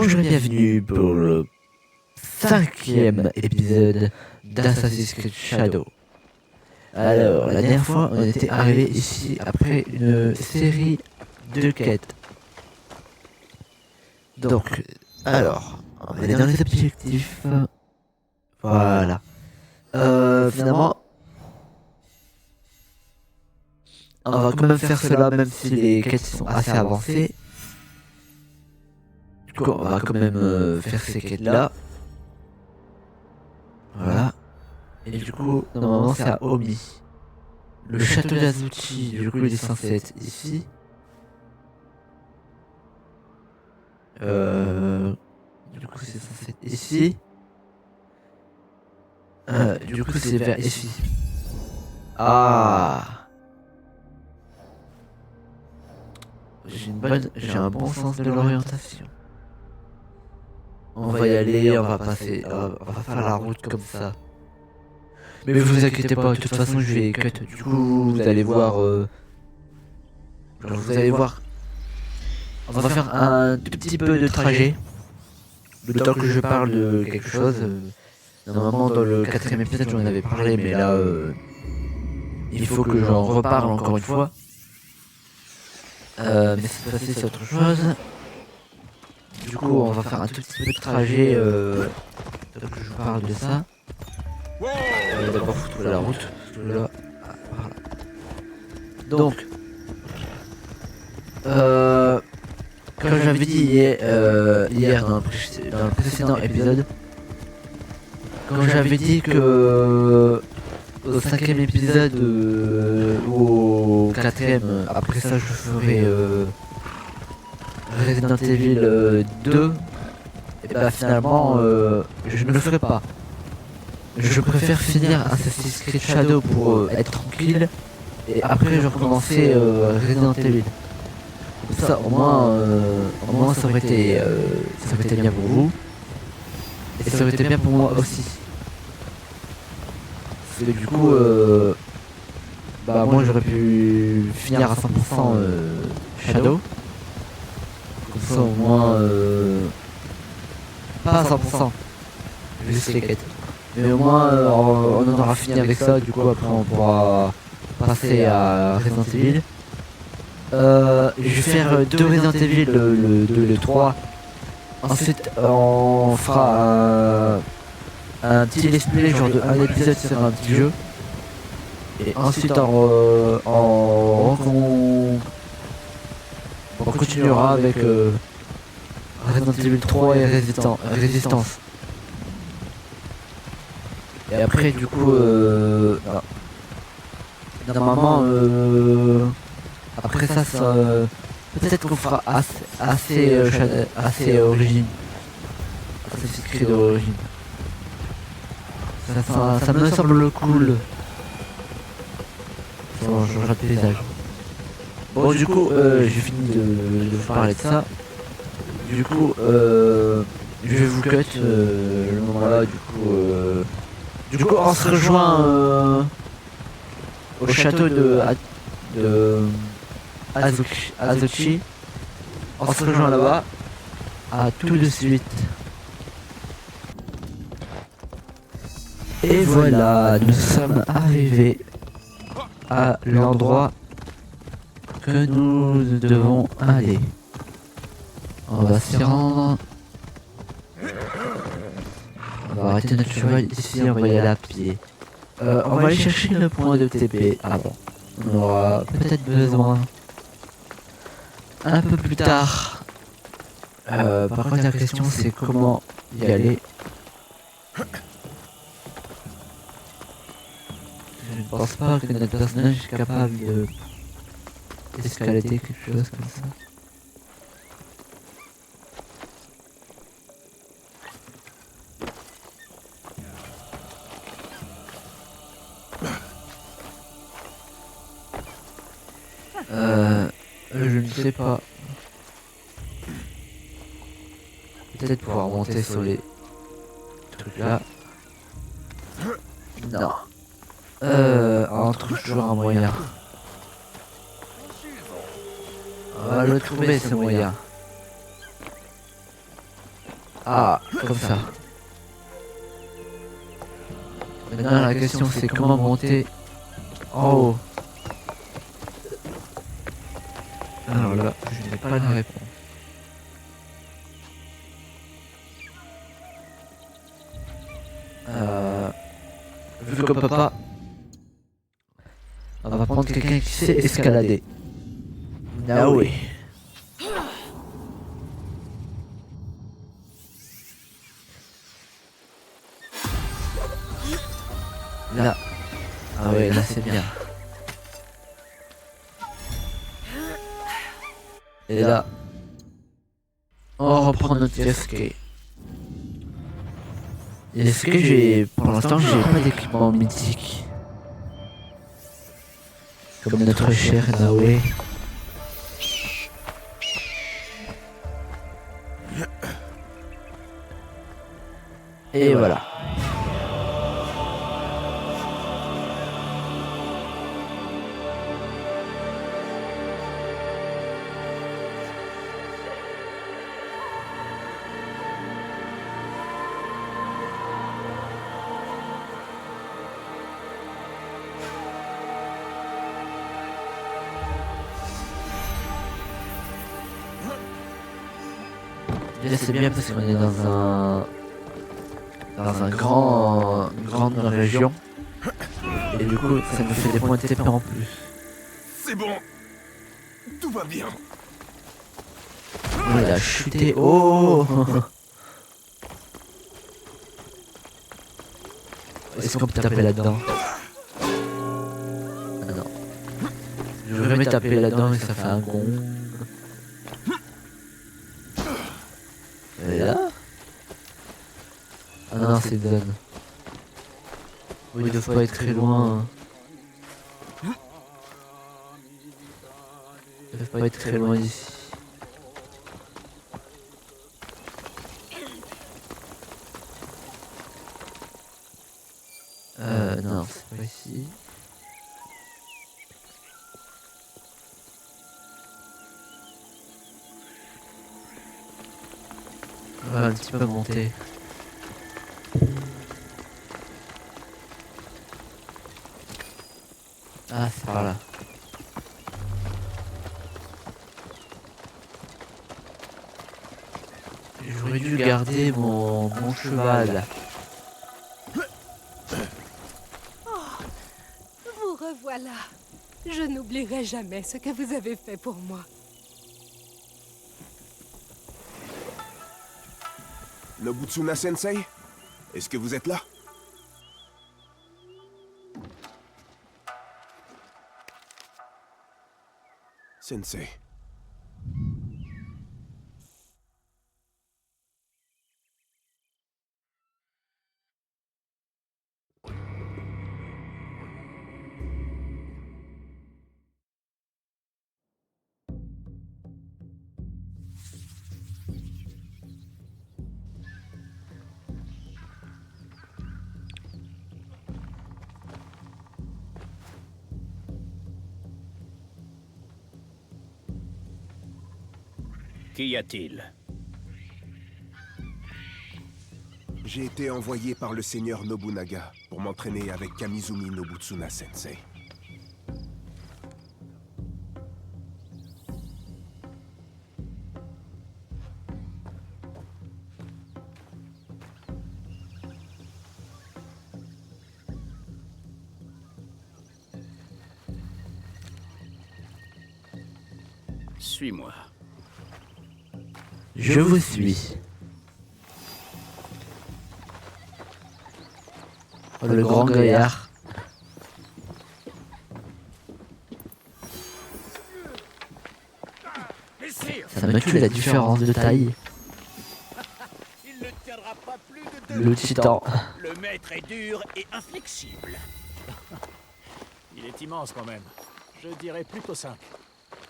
Bonjour et bienvenue pour le 5e épisode d'Assassin's Creed Shadow. Alors, la dernière fois, on était arrivé ici après une série de quêtes. Donc, alors, on va aller dans les objectifs. Voilà. Finalement, on va quand même faire cela, même si les quêtes sont assez avancées. Du coup, on va quand même faire ces quêtes-là. Voilà. Et du coup, normalement, c'est à Omi. Le château d'Azuchi, du coup, il est censé être ici. Du coup, c'est censé être ici. Du coup, c'est vers ici. Ah! J'ai un bon sens de l'orientation. On va y aller, on va passer, on va faire la route comme ça. Mais vous inquiétez pas, de toute façon, je vais cut. Du coup, vous allez voir. Vous allez voir. On va faire un tout petit peu de trajet. Le temps que je parle de quelque chose. Normalement, dans le 4e épisode, j'en avais parlé, mais là, il faut que j'en reparle encore une fois. Mais cette fois-ci, c'est autre chose. Du coup, on va faire un tout petit peu de trajet. Donc, je vous parle de ça. D'abord, foutre la route. Là, voilà. Donc, comme j'avais dit hier dans le précédent épisode, quand j'avais dit que au 5e épisode ou au 4e, après ça je ferai Resident Evil 2, et bah finalement je ne le ferai pas. Je préfère finir Assassin's Creed Shadow pour être tranquille et après je recommencer Resident Evil. Comme ça au moins ça aurait été bien pour vous et ça aurait été bien pour moi aussi. Parce que du coup bah moi j'aurais pu finir à 100% Shadow. Comme ça au moins pas à 100%, juste les quêtes. Mais au moins on en aura fini avec ça, du coup après on pourra passer à Resident Evil. Je vais faire 2 Resident Evil, le 2 et le 3. Ensuite on fera un petit let's play, genre de un épisode sur un petit jeu. Et ensuite on continuera avec Resident Evil 3 et Résistance. Et après du coup normalement après ça peut-être qu'on fera assez origine. Assassin's Creed d'origine. Ça me semble cool. Ça changera de paysage. Bon du coup j'ai fini de vous parler de ça. Du coup je vais vous cut le moment là du coup on se rejoint au château de Azuchi. On se rejoint là-bas. À tout de suite. Et voilà, nous sommes arrivés à l'endroit que nous devons aller. On va s'y rendre. On va arrêter notre cheval ici, on va y aller à pied. On va aller chercher le point de TP avant. On aura peut-être besoin un peu plus tard. Par contre la question c'est comment y aller. Je ne pense pas que notre personnage est capable d'escalader quelque chose comme ça. Je ne sais pas. Peut-être pouvoir monter sur les trucs là. Non. On trouve toujours un moyen. On va le trouver ce moyen. Ah, comme ça. Maintenant la question c'est comment monter en haut. Alors là, je n'ai pas la réponse. Vu qu'on peut pas, on va prendre quelqu'un qui sait escalader. Ah oui. Là. Ah ouais, là c'est bien. Et là, on reprend notre escape. Est-ce que pour l'instant, j'ai pas d'équipement mythique. Comme notre cher Naoé. Et voilà. Déjà c'est bien parce qu'on est dans une grande région. Et du coup ça nous fait des points de TP en plus. C'est bon. Tout va bien. Oh, il a chuté. Oh. Est-ce qu'on peut taper là-dedans? Ah non. Je voudrais me taper là-dedans mais ça fait un gong. Et là? Ah non, c'est zone. Oui, ils doivent pas être très loin. Ils doivent pas être très loin d'ici. Non, c'est pas ici. On va un petit peu monter. Ah, c'est par là. J'aurais dû garder mon cheval. Vous revoilà. Je n'oublierai jamais ce que vous avez fait pour moi. Nobutsuna Sensei, est-ce que vous êtes là? Sensei. Qu'y a-t-il? J'ai été envoyé par le seigneur Nobunaga pour m'entraîner avec Kamizumi Nobutsuna Sensei. Suis-moi. Je vous suis. Oh, le grand gaillard. Ça me tue la différence de taille. Il ne tiendra pas plus de Le titan. Le maître est dur et inflexible. Il est immense quand même. Je dirais plutôt 5.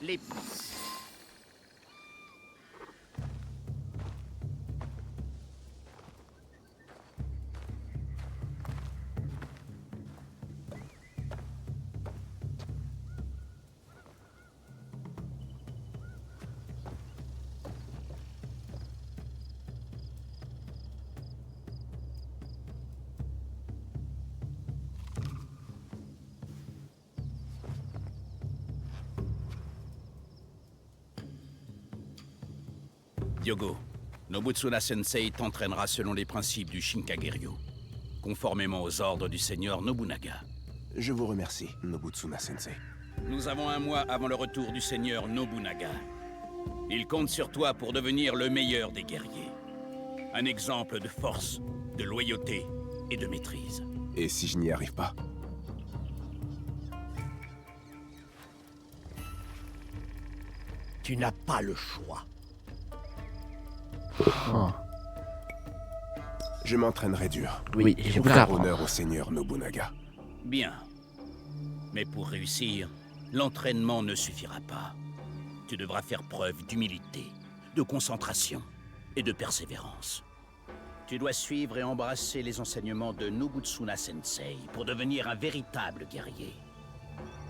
Les... Diogo, Nobutsuna Sensei t'entraînera selon les principes du Shinkageryo, conformément aux ordres du seigneur Nobunaga. Je vous remercie, Nobutsuna Sensei. Nous avons un mois avant le retour du seigneur Nobunaga. Il compte sur toi pour devenir le meilleur des guerriers. Un exemple de force, de loyauté et de maîtrise. Et si je n'y arrive pas? Tu n'as pas le choix. Oh. Je m'entraînerai dur. Oui, j'ai beaucoup à Faire apprendre. honneur au seigneur Nobunaga. Bien. Mais pour réussir, l'entraînement ne suffira pas. Tu devras faire preuve d'humilité, de concentration et de persévérance. Tu dois suivre et embrasser les enseignements de Nobutsuna Sensei pour devenir un véritable guerrier.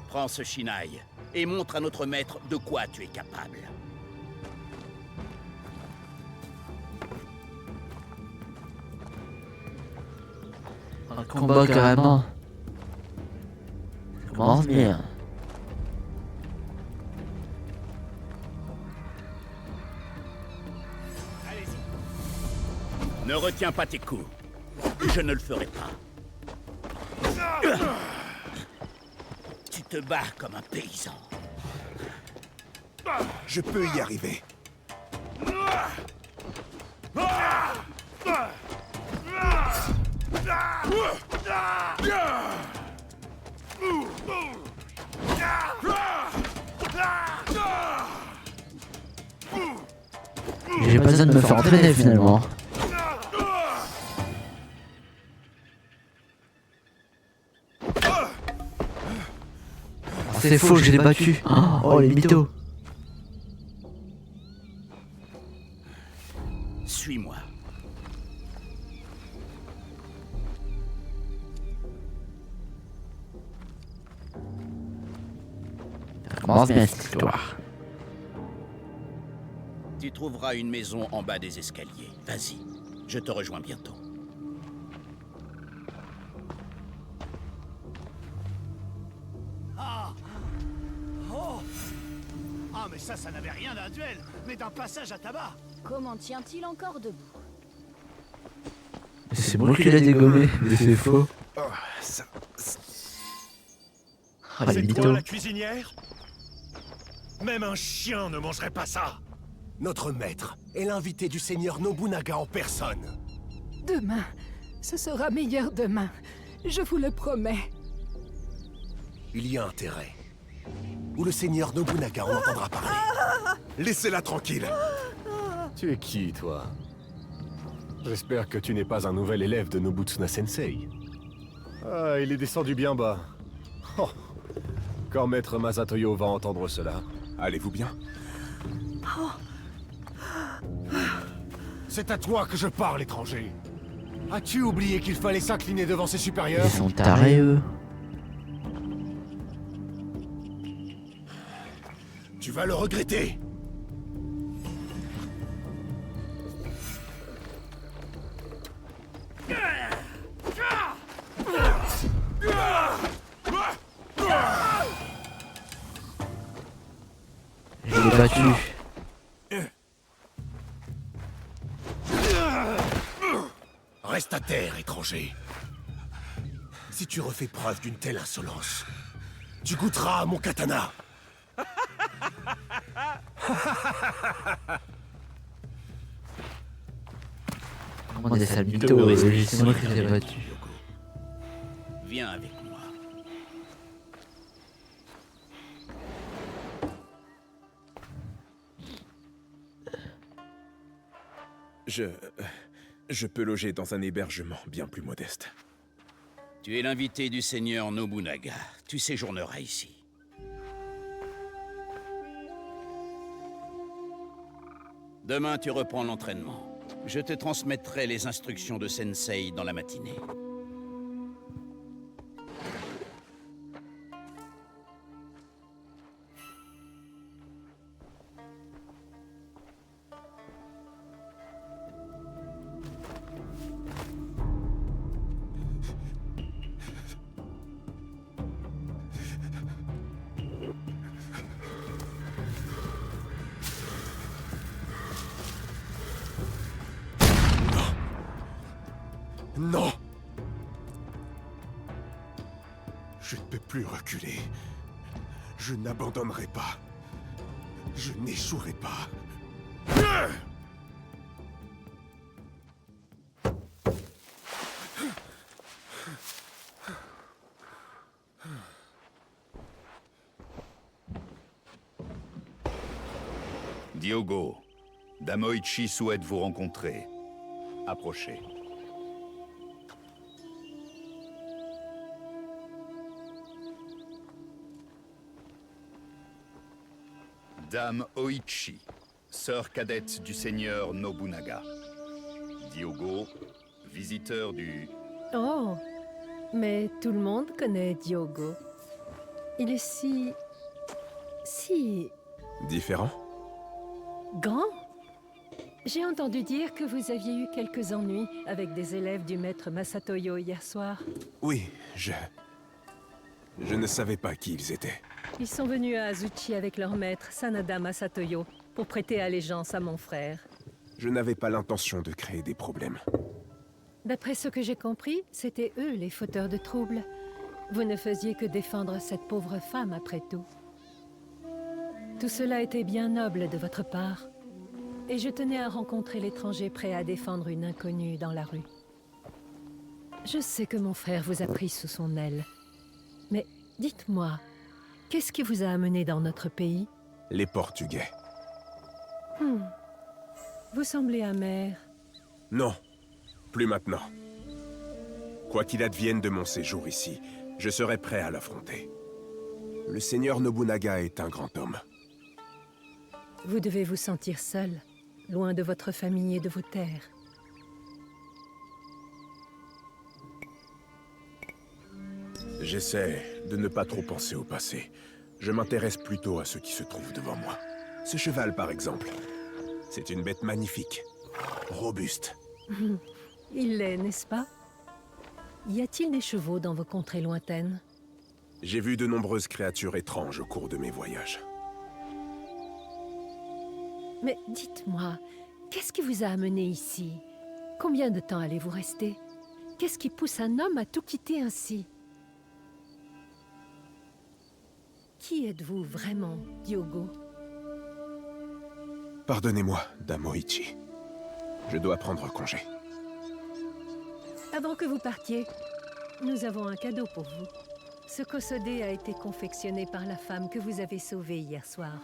Prends ce Shinai et montre à notre maître de quoi tu es capable. Un combat carrément. Ça commence bien. Ne retiens pas tes coups. Je ne le ferai pas. Tu te bats comme un paysan. Je peux y arriver. J'ai pas besoin de me faire entraîner finalement. C'est faux, je l'ai battu. Oh les mythos. Suis-moi. Ça commence bien cette histoire. Tu trouveras une maison en bas des escaliers. Vas-y, je te rejoins bientôt. Ah, mais ça n'avait rien d'un duel, mais d'un passage à tabac. Comment tient-il encore debout? C'est moi qui l'ai dégommé, mais c'est faux. Oh, ça... Ah les C'est mythos. toi la cuisinière? Même un chien ne mangerait pas ça. Notre maître est l'invité du seigneur Nobunaga en personne. Demain, ce sera meilleur demain. Je vous le promets. Il y a intérêt. Ou le seigneur Nobunaga en entendra parler. Laissez-la tranquille. Tu es qui, toi? J'espère que tu n'es pas un nouvel élève de Nobutsuna Sensei. Ah, il est descendu bien bas. Oh. Quand maître Masatoyo va entendre cela. Allez-vous bien? C'est à toi que je parle, étranger. As-tu oublié qu'il fallait s'incliner devant ses supérieurs? Ils sont tarés eux. Tu vas le regretter. Je l'ai battu. Reste à terre, étranger. Si tu refais preuve d'une telle insolence, tu goûteras à mon katana. Comment des sales mythos, c'est moi qui l'ai battu. Viens avec moi. Je peux loger dans un hébergement bien plus modeste. Tu es l'invité du seigneur Nobunaga. Tu séjourneras ici. Demain, tu reprends l'entraînement. Je te transmettrai les instructions de Sensei dans la matinée. Non! Je ne peux plus reculer. Je n'abandonnerai pas. Je n'échouerai pas. Diogo, Damoichi souhaite vous rencontrer. Approchez. Dame Oichi, sœur cadette du seigneur Nobunaga. Diogo, visiteur du... Oh, mais tout le monde connaît Diogo. Il est si Différent? grand. J'ai entendu dire que vous aviez eu quelques ennuis avec des élèves du maître Masatoyo hier soir. Oui, je ne savais pas qui ils étaient. Ils sont venus à Azuchi avec leur maître, Sanada Masatoyo, pour prêter allégeance à mon frère. Je n'avais pas l'intention de créer des problèmes. D'après ce que j'ai compris, c'étaient eux les fauteurs de troubles. Vous ne faisiez que défendre cette pauvre femme après tout. Tout cela était bien noble de votre part. Et je tenais à rencontrer l'étranger prêt à défendre une inconnue dans la rue. Je sais que mon frère vous a pris sous son aile. Mais dites-moi, qu'est-ce qui vous a amené dans notre pays? Les Portugais. Vous semblez amer. Non, plus maintenant. Quoi qu'il advienne de mon séjour ici, je serai prêt à l'affronter. Le seigneur Nobunaga est un grand homme. Vous devez vous sentir seul, loin de votre famille et de vos terres. J'essaie de ne pas trop penser au passé. Je m'intéresse plutôt à ce qui se trouve devant moi. Ce cheval, par exemple. C'est une bête magnifique. Robuste. Il l'est, n'est-ce pas? Y a-t-il des chevaux dans vos contrées lointaines? J'ai vu de nombreuses créatures étranges au cours de mes voyages. Mais dites-moi, qu'est-ce qui vous a amené ici? Combien de temps allez-vous rester? Qu'est-ce qui pousse un homme à tout quitter ainsi? Qui êtes-vous vraiment, Diogo? Pardonnez-moi, Dame Oichi. Je dois prendre congé. Avant que vous partiez, nous avons un cadeau pour vous. Ce kosodé a été confectionné par la femme que vous avez sauvée hier soir.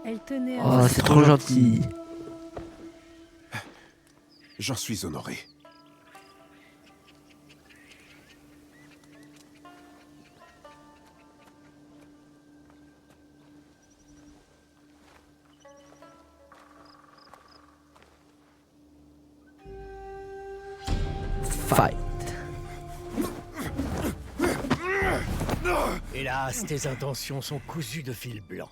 Elle tenait à... Oh, c'est trop gentil. J'en suis honoré. Fight. Hélas, tes intentions sont cousues de fil blanc.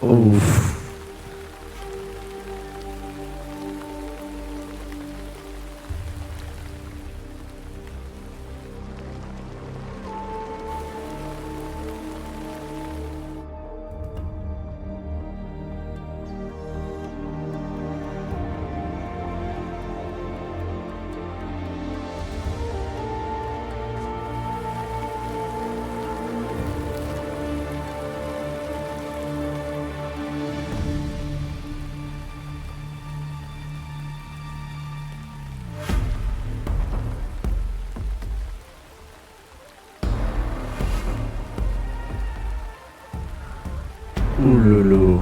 Ouf. Ouh lolo.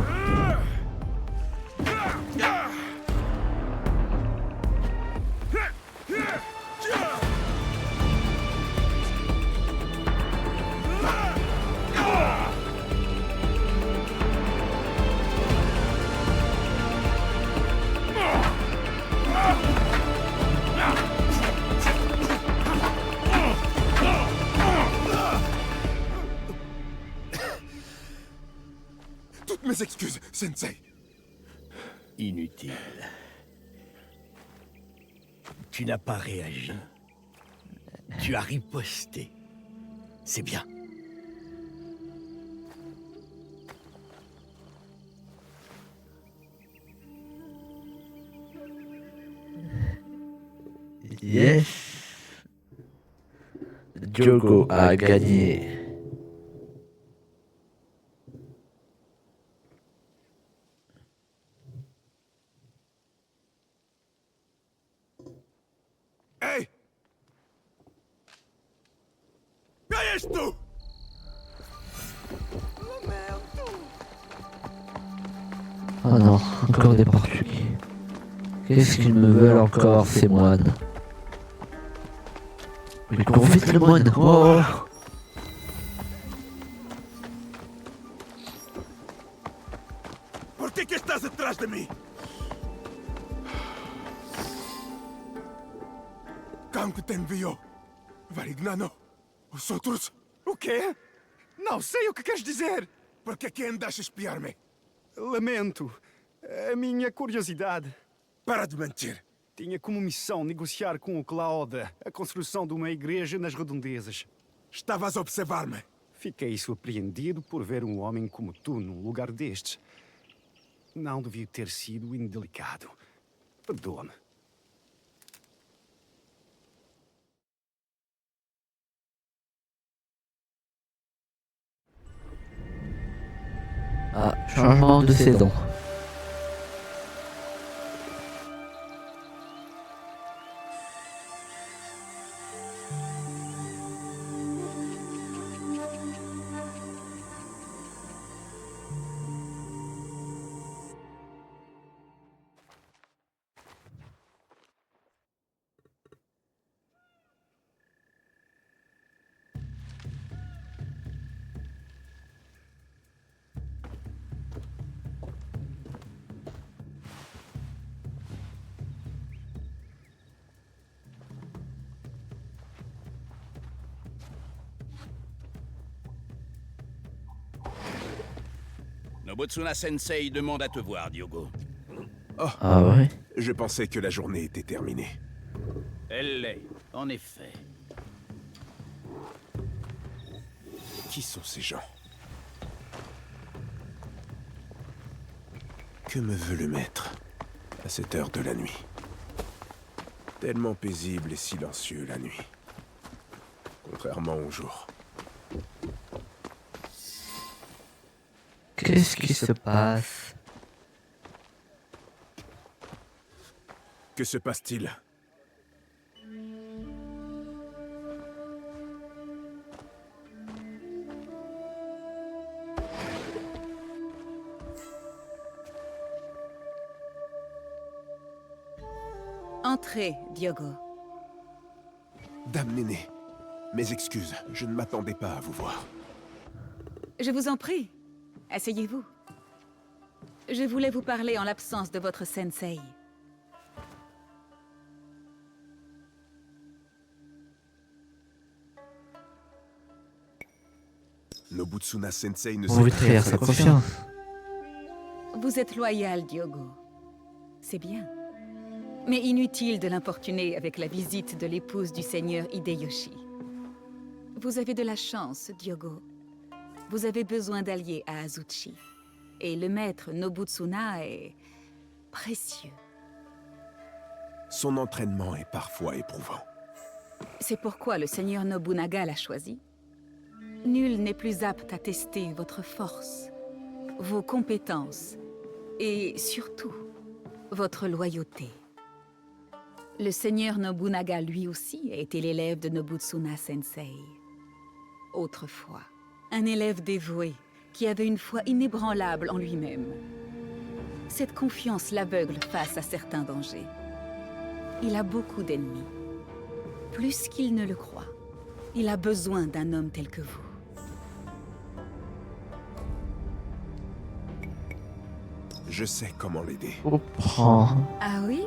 Mes excuses, Sensei. Inutile. Tu n'as pas réagi. Tu as riposté. C'est bien. Yes. Diogo a gagné. Hey! Caies tu! Oh non, encore des Portugais. Qu'est-ce qu'ils me veulent encore, ces moines? Mais cours vite le moine! Oh! Por que estás atrás de mim? Kang te enviou. Varignano. Os outros. O quê? Não sei o que queres dizer. Por que andas a espiar-me? Lamento. A minha curiosidade. Para de mentir. Tinha como missão negociar com o Claude a construção de uma igreja nas redondezas. Estavas a observar-me. Fiquei surpreendido por ver um homem como tu num lugar destes. Não devia ter sido indelicado. Perdoa-me. Ah, changement de saison. Nobutsuna Sensei demande à te voir, Diogo. Oh, Ah ouais? je pensais que la journée était terminée. Elle l'est, en effet. Qui sont ces gens? Que me veut le maître à cette heure de la nuit? Tellement paisible et silencieux la nuit. Contrairement au jour. Qu'est-ce qui se passe? Que se passe-t-il? Entrez, Diogo. Dame Néné, mes excuses, je ne m'attendais pas à vous voir. Je vous en prie. Asseyez-vous. Je voulais vous parler en l'absence de votre sensei. Nobutsuna Sensei ne On veut sait trahir sa confiance. Vous êtes loyal, Diogo. C'est bien. Mais inutile de l'importuner avec la visite de l'épouse du seigneur Hideyoshi. Vous avez de la chance, Diogo. Vous avez besoin d'alliés à Azuchi. Et le maître Nobutsuna est précieux. Son entraînement est parfois éprouvant. C'est pourquoi le seigneur Nobunaga l'a choisi. Nul n'est plus apte à tester votre force, vos compétences et surtout, votre loyauté. Le seigneur Nobunaga, lui aussi, a été l'élève de Nobutsuna Sensei. Autrefois, un élève dévoué qui avait une foi inébranlable en lui-même. Cette confiance l'aveugle face à certains dangers. Il a beaucoup d'ennemis. Plus qu'il ne le croit. Il a besoin d'un homme tel que vous. Je sais comment l'aider. Comprends. Ah oui?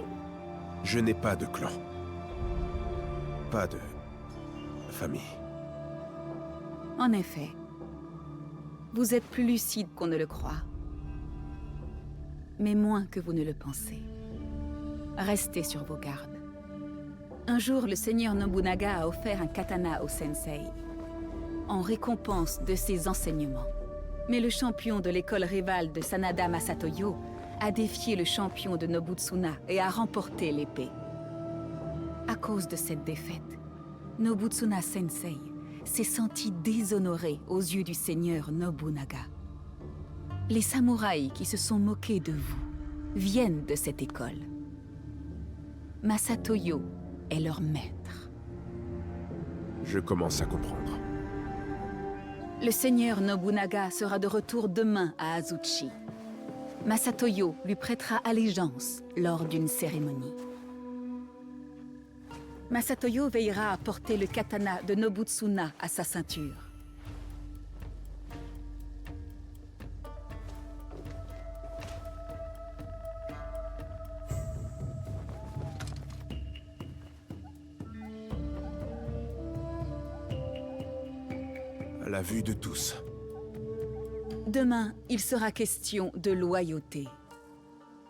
Je n'ai pas de clan. Pas de famille. En effet. Vous êtes plus lucide qu'on ne le croit. mais moins que vous ne le pensez. Restez sur vos gardes. Un jour, le seigneur Nobunaga a offert un katana au sensei, en récompense de ses enseignements. Mais le champion de l'école rivale de Sanada Masatoyo a défié le champion de Nobutsuna et a remporté l'épée. À cause de cette défaite, Nobutsuna Sensei s'est senti déshonoré aux yeux du seigneur Nobunaga. Les samouraïs qui se sont moqués de vous viennent de cette école. Masatoyo est leur maître. Je commence à comprendre. Le seigneur Nobunaga sera de retour demain à Azuchi. Masatoyo lui prêtera allégeance lors d'une cérémonie. Masatoyo veillera à porter le katana de Nobutsuna à sa ceinture. À la vue de tous. Demain, il sera question de loyauté.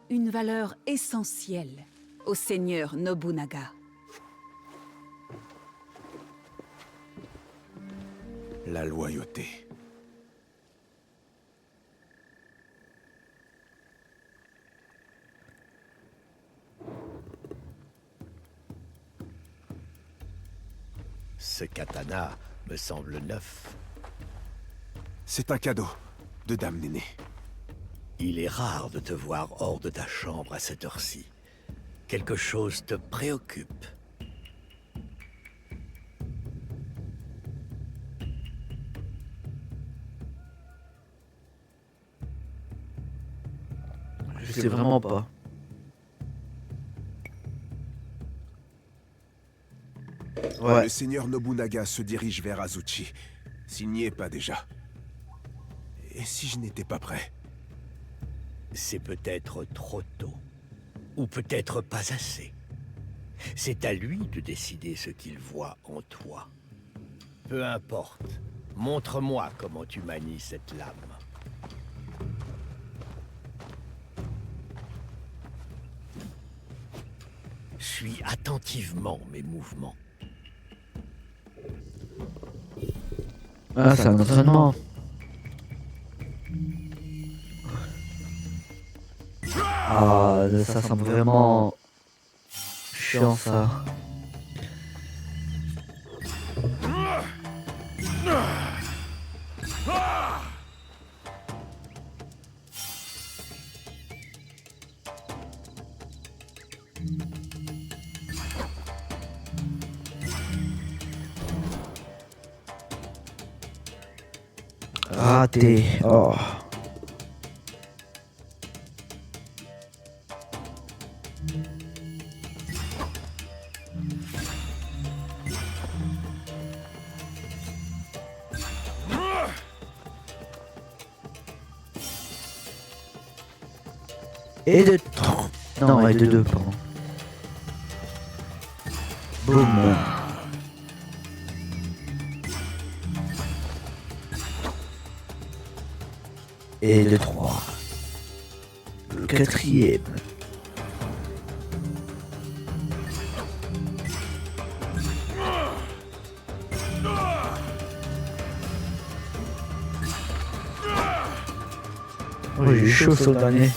Une valeur essentielle au seigneur Nobunaga. La loyauté. Ce katana me semble neuf. C'est un cadeau de Dame Néné. Il est rare de te voir hors de ta chambre à cette heure-ci. Quelque chose te préoccupe. Je sais vraiment pas. Ouais. Le seigneur Nobunaga se dirige vers Azuchi. S'il n'y est pas déjà. Et si je n'étais pas prêt? C'est peut-être trop tôt. Ou peut-être pas assez. C'est à lui de décider ce qu'il voit en toi. Peu importe. Montre-moi comment tu manies cette lame. Suis attentivement mes mouvements. Ah, c'est un entraînement. Ah, ça semble vraiment chiant ça. Raté. Oh. Et de 3. Non, et de 2, pardon. Boum. Et de 3. Le quatrième. Oh, j'ai eu chaud sur le dernier.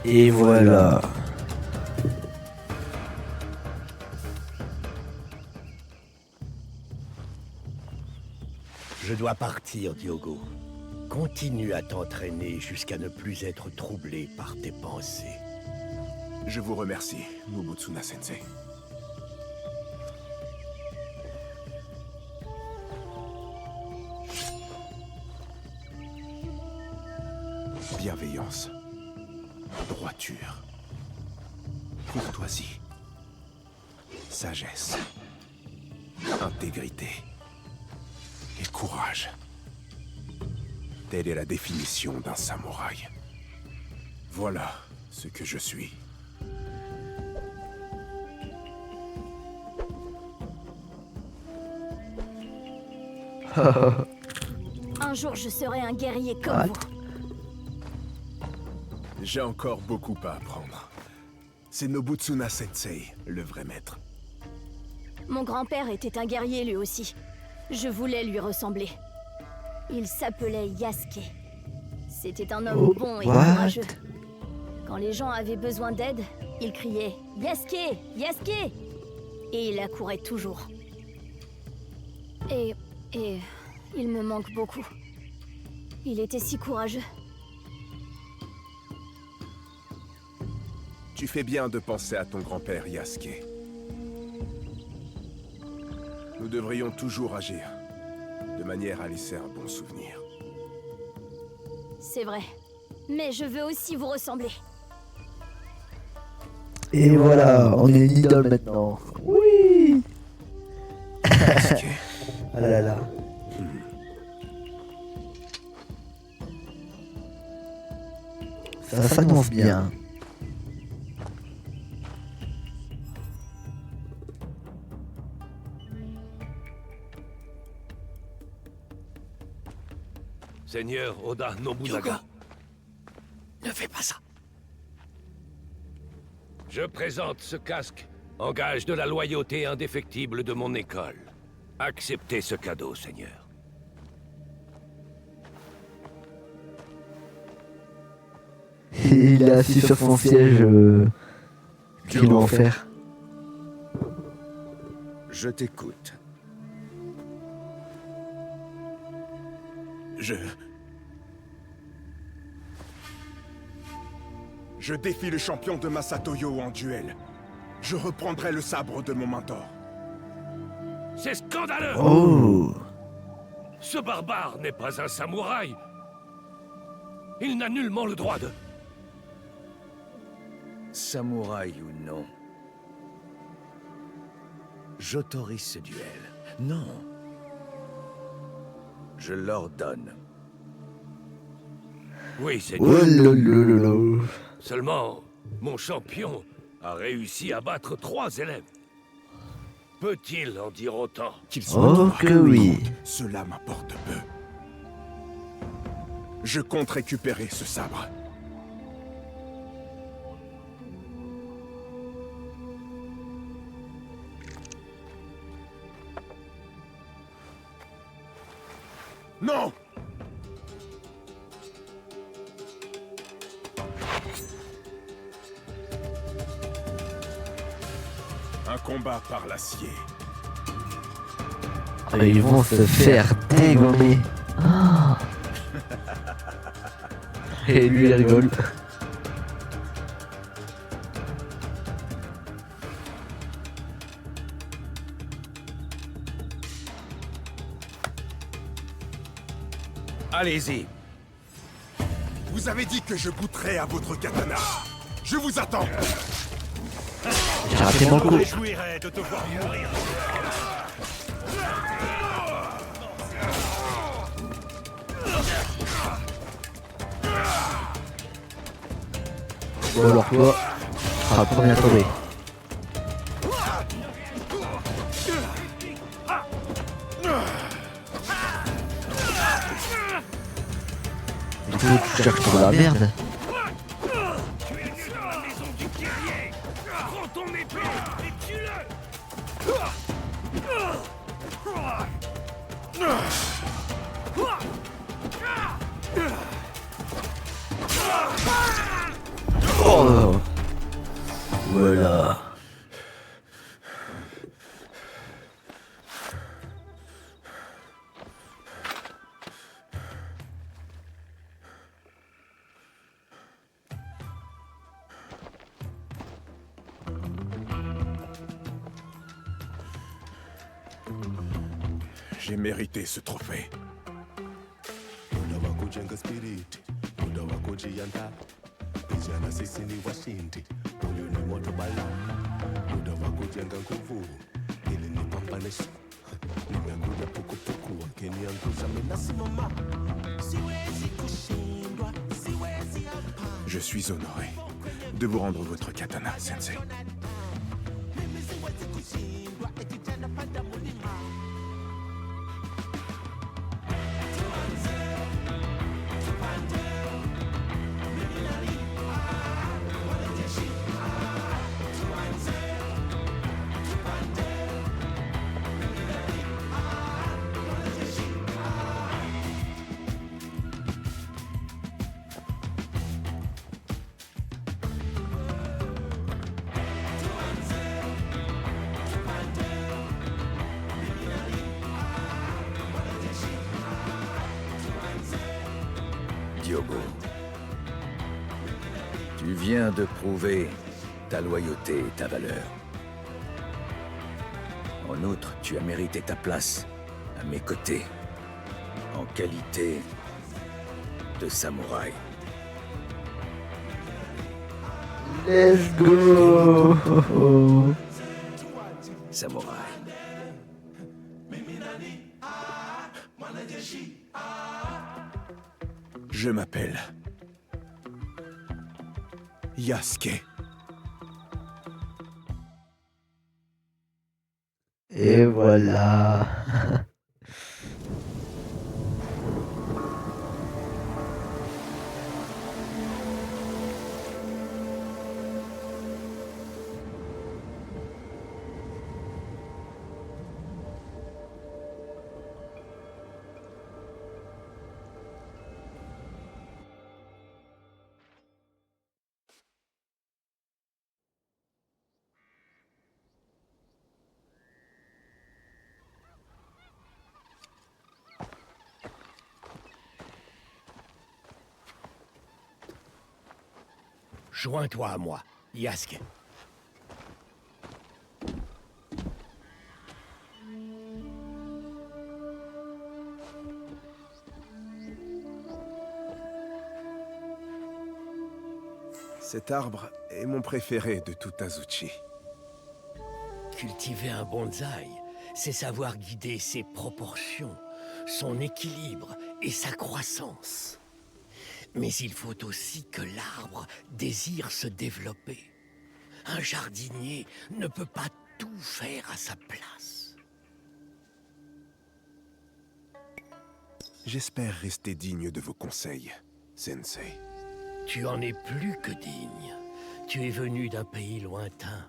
Et voilà. Je dois partir, Diogo. Continue à t'entraîner jusqu'à ne plus être troublé par tes pensées. Je vous remercie, Nobutsuna Sensei. Bienveillance, droiture, courtoisie, sagesse, intégrité et courage. Telle est la définition d'un samouraï. Voilà ce que je suis. Un jour, je serai un guerrier comme What? vous. J'ai encore beaucoup à apprendre. C'est Nobutsuna Sensei, le vrai maître. Mon grand-père était un guerrier lui aussi. Je voulais lui ressembler. Il s'appelait Yasuke. C'était un homme Oh, bon et what? courageux. Quand les gens avaient besoin d'aide, il criait « Yasuke! Yasuke !» Et il accourait toujours. Et il me manque beaucoup. Il était si courageux. Tu fais bien de penser à ton grand-père Yasuke. Nous devrions toujours agir, de manière à laisser un bon souvenir. C'est vrai. Mais je veux aussi vous ressembler. Et voilà, on est une idole maintenant. Oui. Ah là là. Ça s'annonce bien. Seigneur Oda Nobunaga, Ne fais pas ça. je présente ce casque en gage de la loyauté indéfectible de mon école. Acceptez ce cadeau, Seigneur. Il est assis sur son siège qu'ils l'ont offert. Je t'écoute. Je défie le champion de Masatoyo en duel. Je reprendrai le sabre de mon mentor. C'est scandaleux! Oh. Ce barbare n'est pas un samouraï. Il n'a nullement le droit de... Samouraï ou non, j'autorise ce duel. Non. Je l'ordonne. Oui, Oh Seigneur. lolololo. Seulement, mon champion a réussi à battre 3 élèves. Peut-il en dire autant? Qu'il soit Oh droit que ou oui. écoute, cela m'apporte peu. Je compte récupérer ce sabre. Non! Un combat par l'acier. Ah, ils vont se faire dégommer. Ah. Et lui il rigole. Allez-y. Vous avez dit que je goûterais à votre katana. Je vous attends. J'ai raté mon coup. réjouirais de te voir mourir. Bon alors toi, tu seras le premier à tomber. Du coup tu cherches pour la merde. Prends ton épée et tue-le. Oh. Voilà. J'ai mérité ce trophée. Je suis honoré de vous rendre votre katana, Sensei. Tu viens de prouver ta loyauté et ta valeur. En outre, tu as mérité ta place à mes côtés, en qualité de samouraï. Let's go. Samouraï. Je m'appelle Yasuke. Et voilà. Joins-toi à moi, Yasuke. Cet arbre est mon préféré de tout Azuchi. Cultiver un bonsaï, c'est savoir guider ses proportions, son équilibre et sa croissance. Mais il faut aussi que l'arbre désire se développer. Un jardinier ne peut pas tout faire à sa place. J'espère rester digne de vos conseils, Sensei. Tu en es plus que digne. Tu es venu d'un pays lointain.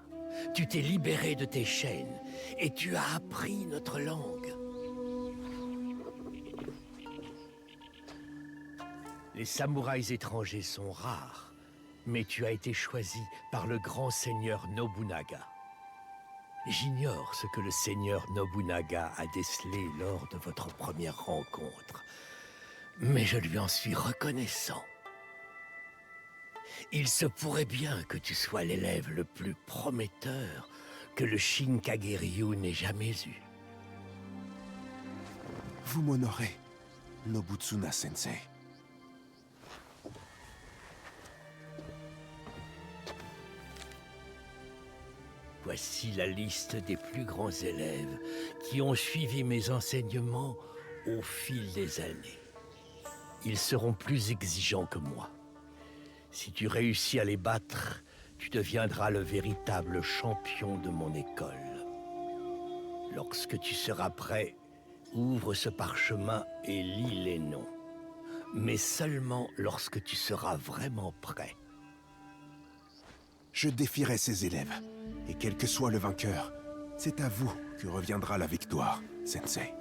Tu t'es libéré de tes chaînes et tu as appris notre langue. Les samouraïs étrangers sont rares, mais tu as été choisi par le grand seigneur Nobunaga. J'ignore ce que le seigneur Nobunaga a décelé lors de votre première rencontre, mais je lui en suis reconnaissant. Il se pourrait bien que tu sois l'élève le plus prometteur que le Shinkageryu n'ait jamais eu. Vous m'honorez, Nobutsuna Sensei. Voici la liste des plus grands élèves qui ont suivi mes enseignements au fil des années. Ils seront plus exigeants que moi. Si tu réussis à les battre, tu deviendras le véritable champion de mon école. Lorsque tu seras prêt, ouvre ce parchemin et lis les noms. Mais seulement lorsque tu seras vraiment prêt. Je défierai ces élèves, et quel que soit le vainqueur, c'est à vous que reviendra la victoire, Sensei.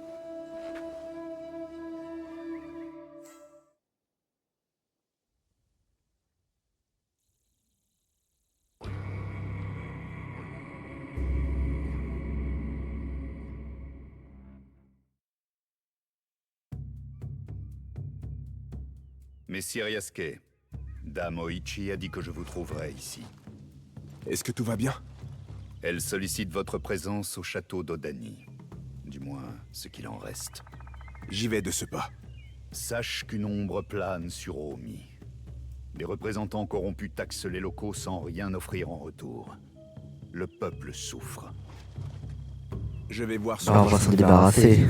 Messire Yasuke, Dame Oichi a dit que je vous trouverais ici. Est-ce que tout va bien? Elle sollicite votre présence au château d'Odani. Du moins, ce qu'il en reste. J'y vais de ce pas. Sache qu'une ombre plane sur Omi. Les représentants corrompus taxent les locaux sans rien offrir en retour. Le peuple souffre. Je vais voir on va s'en débarrasser.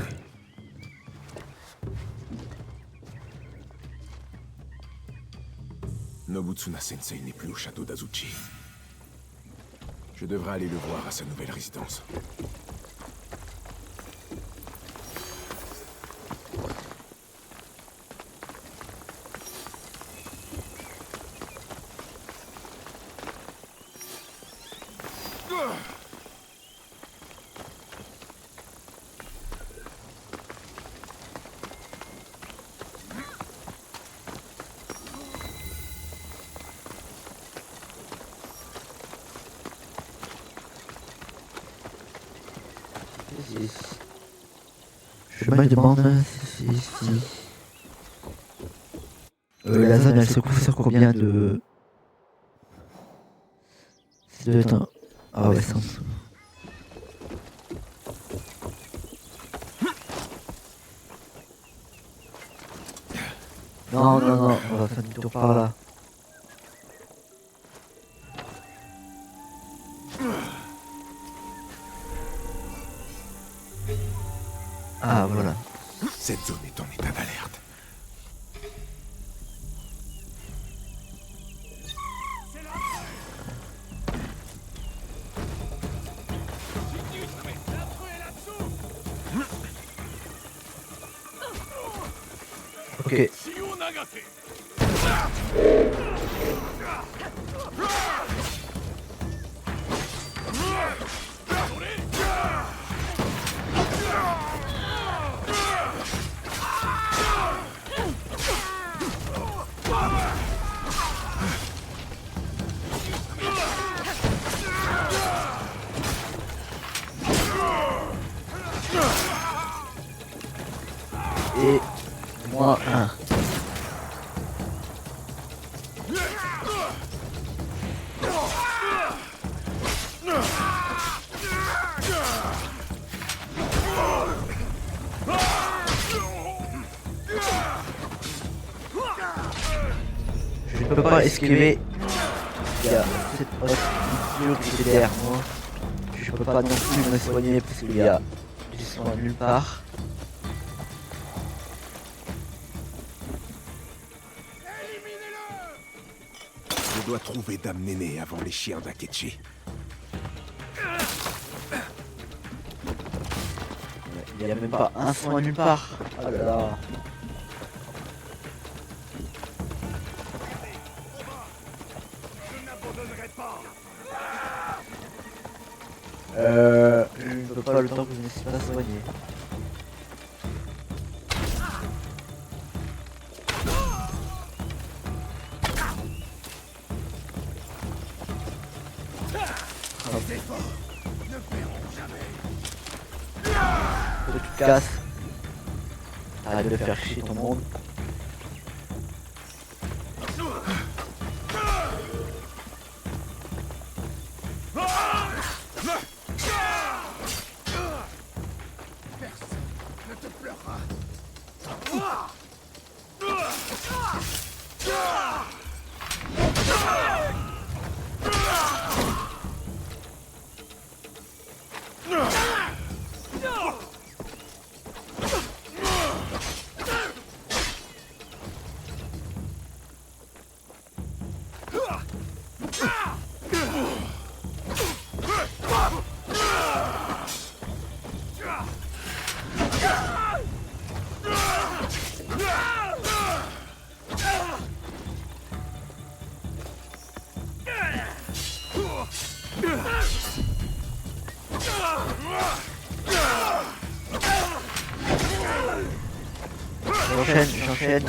Nobutsuna Sensei n'est plus au château d'Azuchi. Je devrais aller le voir à sa nouvelle résidence. Je me demande si... la zone elle se couvre sur combien de Ça doit être un... Ah ouais, c'est en dessous. Non, non, non, on va faire du tour par là. Ah voilà. Cette zone est en état d'alerte. Ok. Et moi un. Je ne peux pas esquiver. Il y a cette autre idiot qui est derrière moi. Je peux pas non plus me soigner parce qu'il y a du soin nulle part. Je dois trouver Dame Néné avant les chiens d'Akechi. Il n'y a même pas un soin nulle part. Oh là là. Je ne peux pas le temps que je ne suis pas soigné. Faut que tu te casses. Arrête de faire chier ton monde. J'enchaîne.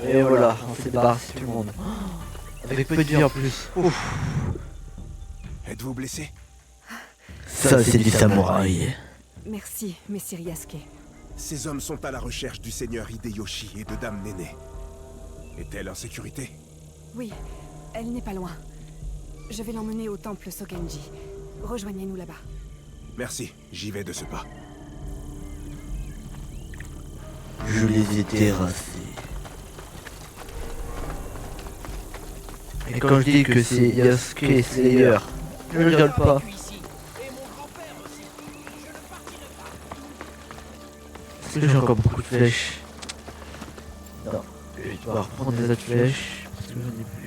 Et voilà, on s'est débarrassé tout le monde. Avec peu de vie en plus. Ouf. Êtes-vous blessé? Ça, c'est du samouraï. Merci, messire Yasuke. Ces hommes sont à la recherche du seigneur Hideyoshi et de Dame Néné. Est-elle en sécurité? Oui, elle n'est pas loin. Je vais l'emmener au temple Sogenji. Rejoignez-nous là-bas. Merci, j'y vais de ce pas. Je les ai terrassés. Et quand je dis que c'est Yasuke Slayer, je ne rigole pas. Est-ce que j'ai encore beaucoup de flèches? Non, je vais devoir reprendre des autres flèches parce que j'en ai plus.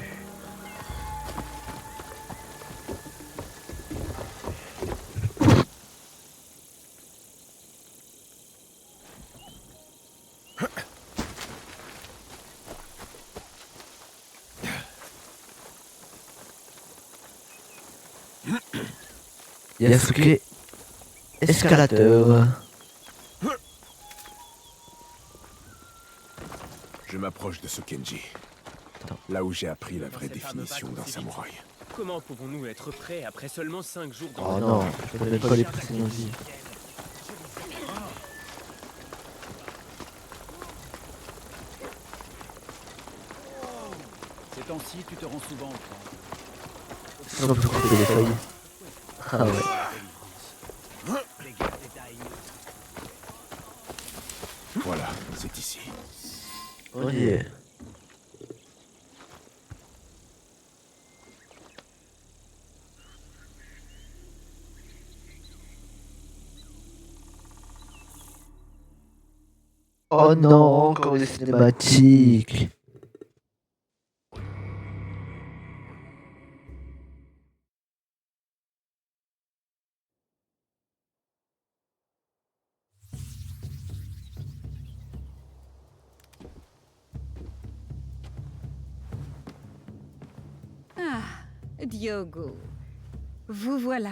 Yasuke, escalateur. Je m'approche de ce Kenji. Là où j'ai appris la vraie définition d'un samouraï. Comment pouvons-nous être prêts après seulement 5 jours de... Oh non, je connais pas les précisions. Ces temps-ci, tu te rends souvent au camp. Sans plus couper les feuilles. Ah ouais. Voilà, c'est ici. On y est. Oh non, encore des cinématiques. Ah, Diogo. Vous voilà.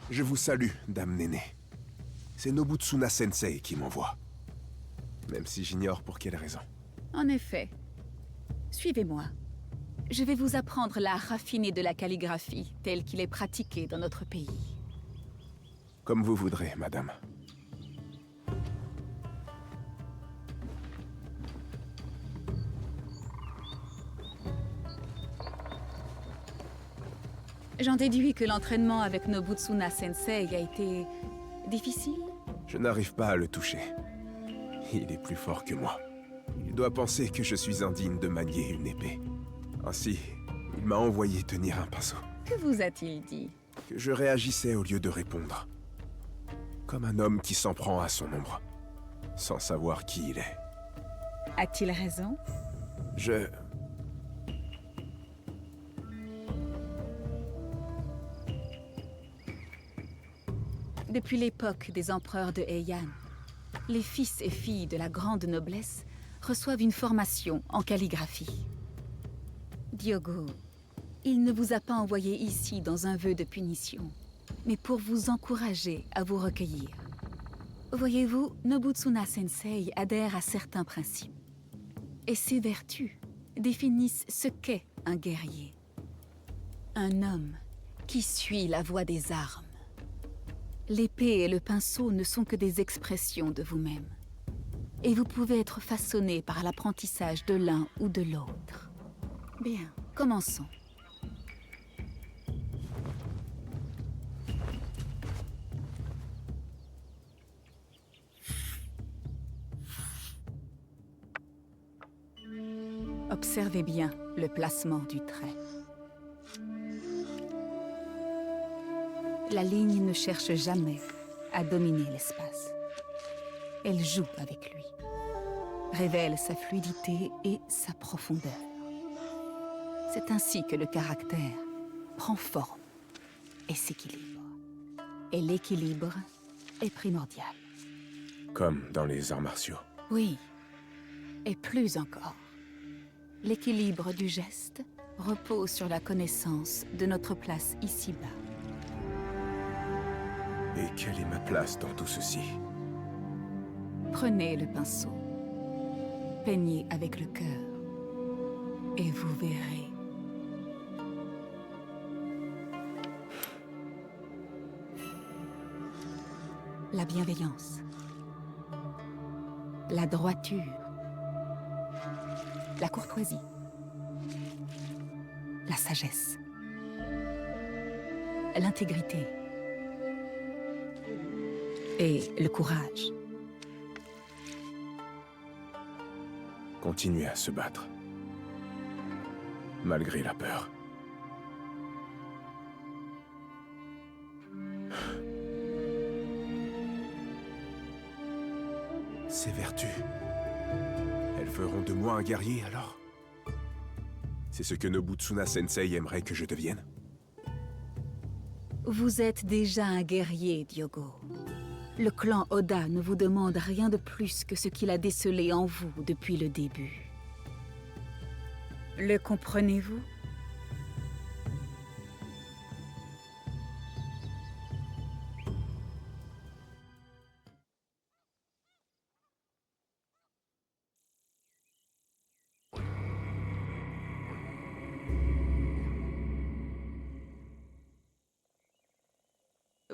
Je vous salue, Dame Néné. C'est Nobutsuna Sensei qui m'envoie. Même si j'ignore pour quelle raison. En effet. Suivez-moi. Je vais vous apprendre l'art raffiné de la calligraphie, tel qu'il est pratiqué dans notre pays. Comme vous voudrez, madame. J'en déduis que l'entraînement avec Nobutsuna Sensei a été... difficile? Je n'arrive pas à le toucher. Il est plus fort que moi. Il doit penser que je suis indigne de manier une épée. Ainsi, il m'a envoyé tenir un pinceau. Que vous a-t-il dit? Que je réagissais au lieu de répondre. Comme un homme qui s'en prend à son ombre, sans savoir qui il est. A-t-il raison? Je... Depuis l'époque des empereurs de Heian, les fils et filles de la grande noblesse reçoivent une formation en calligraphie. Diogo, il ne vous a pas envoyé ici dans un vœu de punition, mais pour vous encourager à vous recueillir. Voyez-vous, Nobutsuna Sensei adhère à certains principes. Et ces vertus définissent ce qu'est un guerrier. Un homme qui suit la voie des armes. L'épée et le pinceau ne sont que des expressions de vous-même. Et vous pouvez être façonné par l'apprentissage de l'un ou de l'autre. Bien, commençons. Observez bien le placement du trait. La ligne ne cherche jamais à dominer l'espace. Elle joue avec lui, révèle sa fluidité et sa profondeur. C'est ainsi que le caractère prend forme et s'équilibre. Et l'équilibre est primordial. Comme dans les arts martiaux. Oui, et plus encore. L'équilibre du geste repose sur la connaissance de notre place ici-bas. Et quelle est ma place dans tout ceci? Prenez le pinceau, peignez avec le cœur, et vous verrez. La bienveillance, la droiture, la courtoisie, la sagesse, l'intégrité et le courage. Continuez à se battre. Malgré la peur. Ces vertus, elles feront de moi un guerrier alors? C'est ce que Nobutsuna Sensei aimerait que je devienne? Vous êtes déjà un guerrier, Diogo. Le clan Oda ne vous demande rien de plus que ce qu'il a décelé en vous depuis le début. Le comprenez-vous?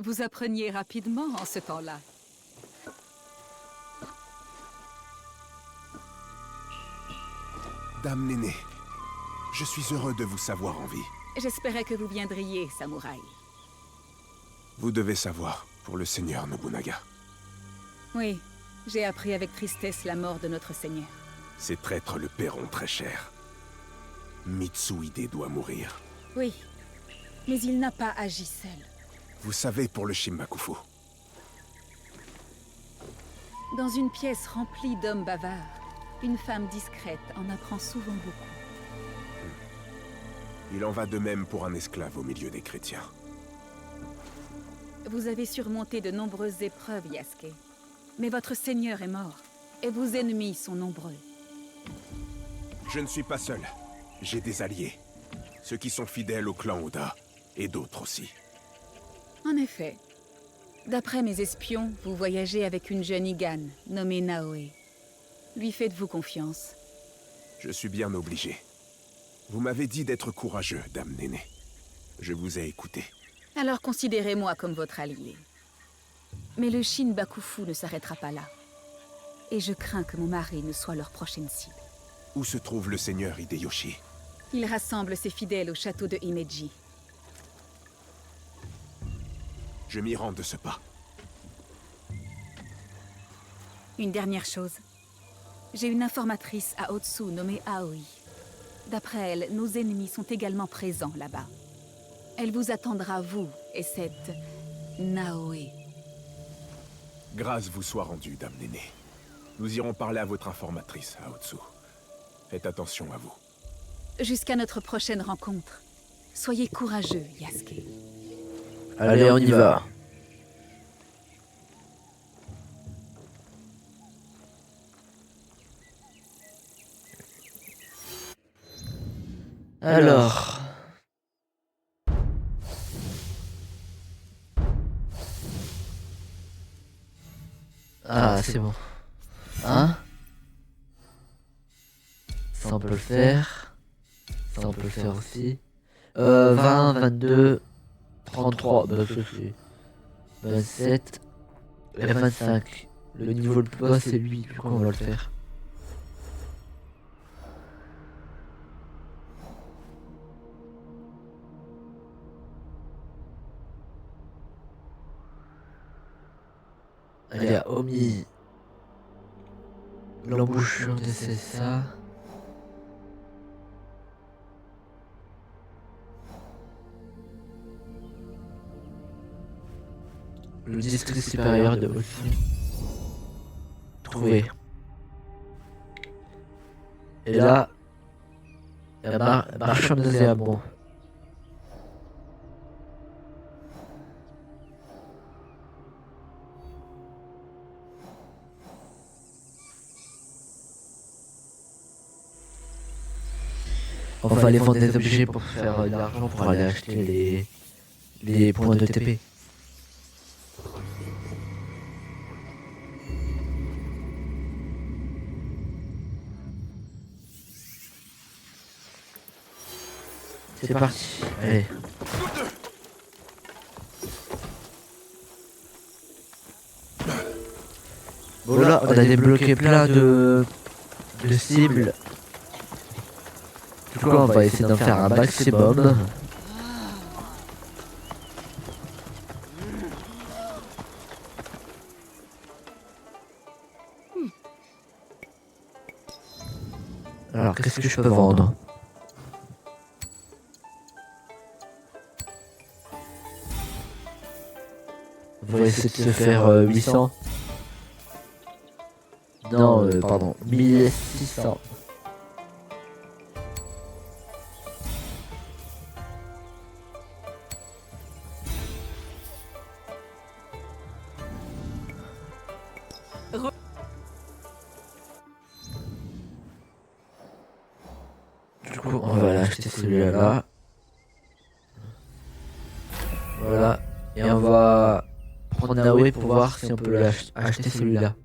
Vous appreniez rapidement en ce temps-là. Dame Néné, je suis heureux de vous savoir en vie. J'espérais que vous viendriez, samouraï. Vous devez savoir, pour le seigneur Nobunaga. Oui, j'ai appris avec tristesse la mort de notre seigneur. Ces traîtres le paieront très cher. Mitsuhide doit mourir. Oui, mais il n'a pas agi seul. Vous savez, pour le Shimbakufu. Dans une pièce remplie d'hommes bavards, une femme discrète en apprend souvent beaucoup. Il en va de même pour un esclave au milieu des chrétiens. Vous avez surmonté de nombreuses épreuves, Yasuke. Mais votre seigneur est mort, et vos ennemis sont nombreux. Je ne suis pas seul. J'ai des alliés. Ceux qui sont fidèles au clan Oda, et d'autres aussi. En effet. D'après mes espions, vous voyagez avec une jeune Igan, nommée Naoe. Lui faites-vous confiance? Je suis bien obligé. Vous m'avez dit d'être courageux, Dame Néné. Je vous ai écouté. Alors considérez-moi comme votre allié. Mais le Shinbakufu ne s'arrêtera pas là. Et je crains que mon mari ne soit leur prochaine cible. Où se trouve le seigneur Hideyoshi? Il rassemble ses fidèles au château de Himeji. Je m'y rends de ce pas. Une dernière chose. J'ai une informatrice à Otsu nommée Aoi. D'après elle, nos ennemis sont également présents là-bas. Elle vous attendra, vous et cette Naoe. Grâce vous soit rendue, Dame Néné. Nous irons parler à votre informatrice, à Otsu. Faites attention à vous. Jusqu'à notre prochaine rencontre. Soyez courageux, Yasuke. Allez, on y va. Alors... Ah, c'est bon. Hein? Ça, on peut le faire. Ça, on peut le faire aussi. 20, 22, 33, bah ça c'est 27 et 25. Le niveau le plus bas c'est lui, du coup on va le faire. Allez, à Omi. L'embouchure de c'est ça. Le district supérieur de Otsu. Trouvé. Et là, la marchande de Zéabon. On va aller vendre des objets pour faire de l'argent pour aller acheter les points de TP. C'est parti, allez. Bon là, on a débloqué plein de cibles. Du coup, on va essayer d'en faire un maximum. Alors, qu'est-ce que je peux vendre ? On va essayer de se faire 800. Non, pardon, 1600. Du coup, on va aller acheter celui-là. Voilà. Et on va prendre Naoe pour voir si on peut acheter celui-là.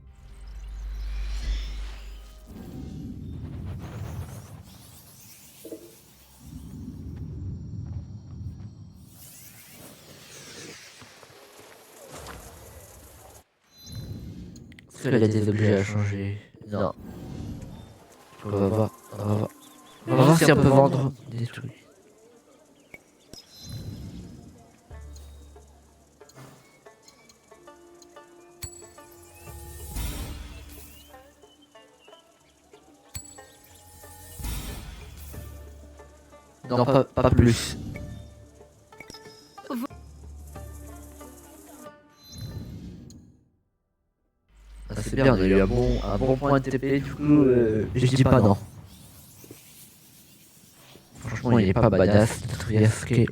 qu'elle a des objets à changer. Non. On va voir. On va voir si on peut vendre des trucs. Non, pas plus. Ah, c'est bien, on a eu un bon point de TP, du coup, je dis pas non. Franchement, il est pas badass, notre Yasuke.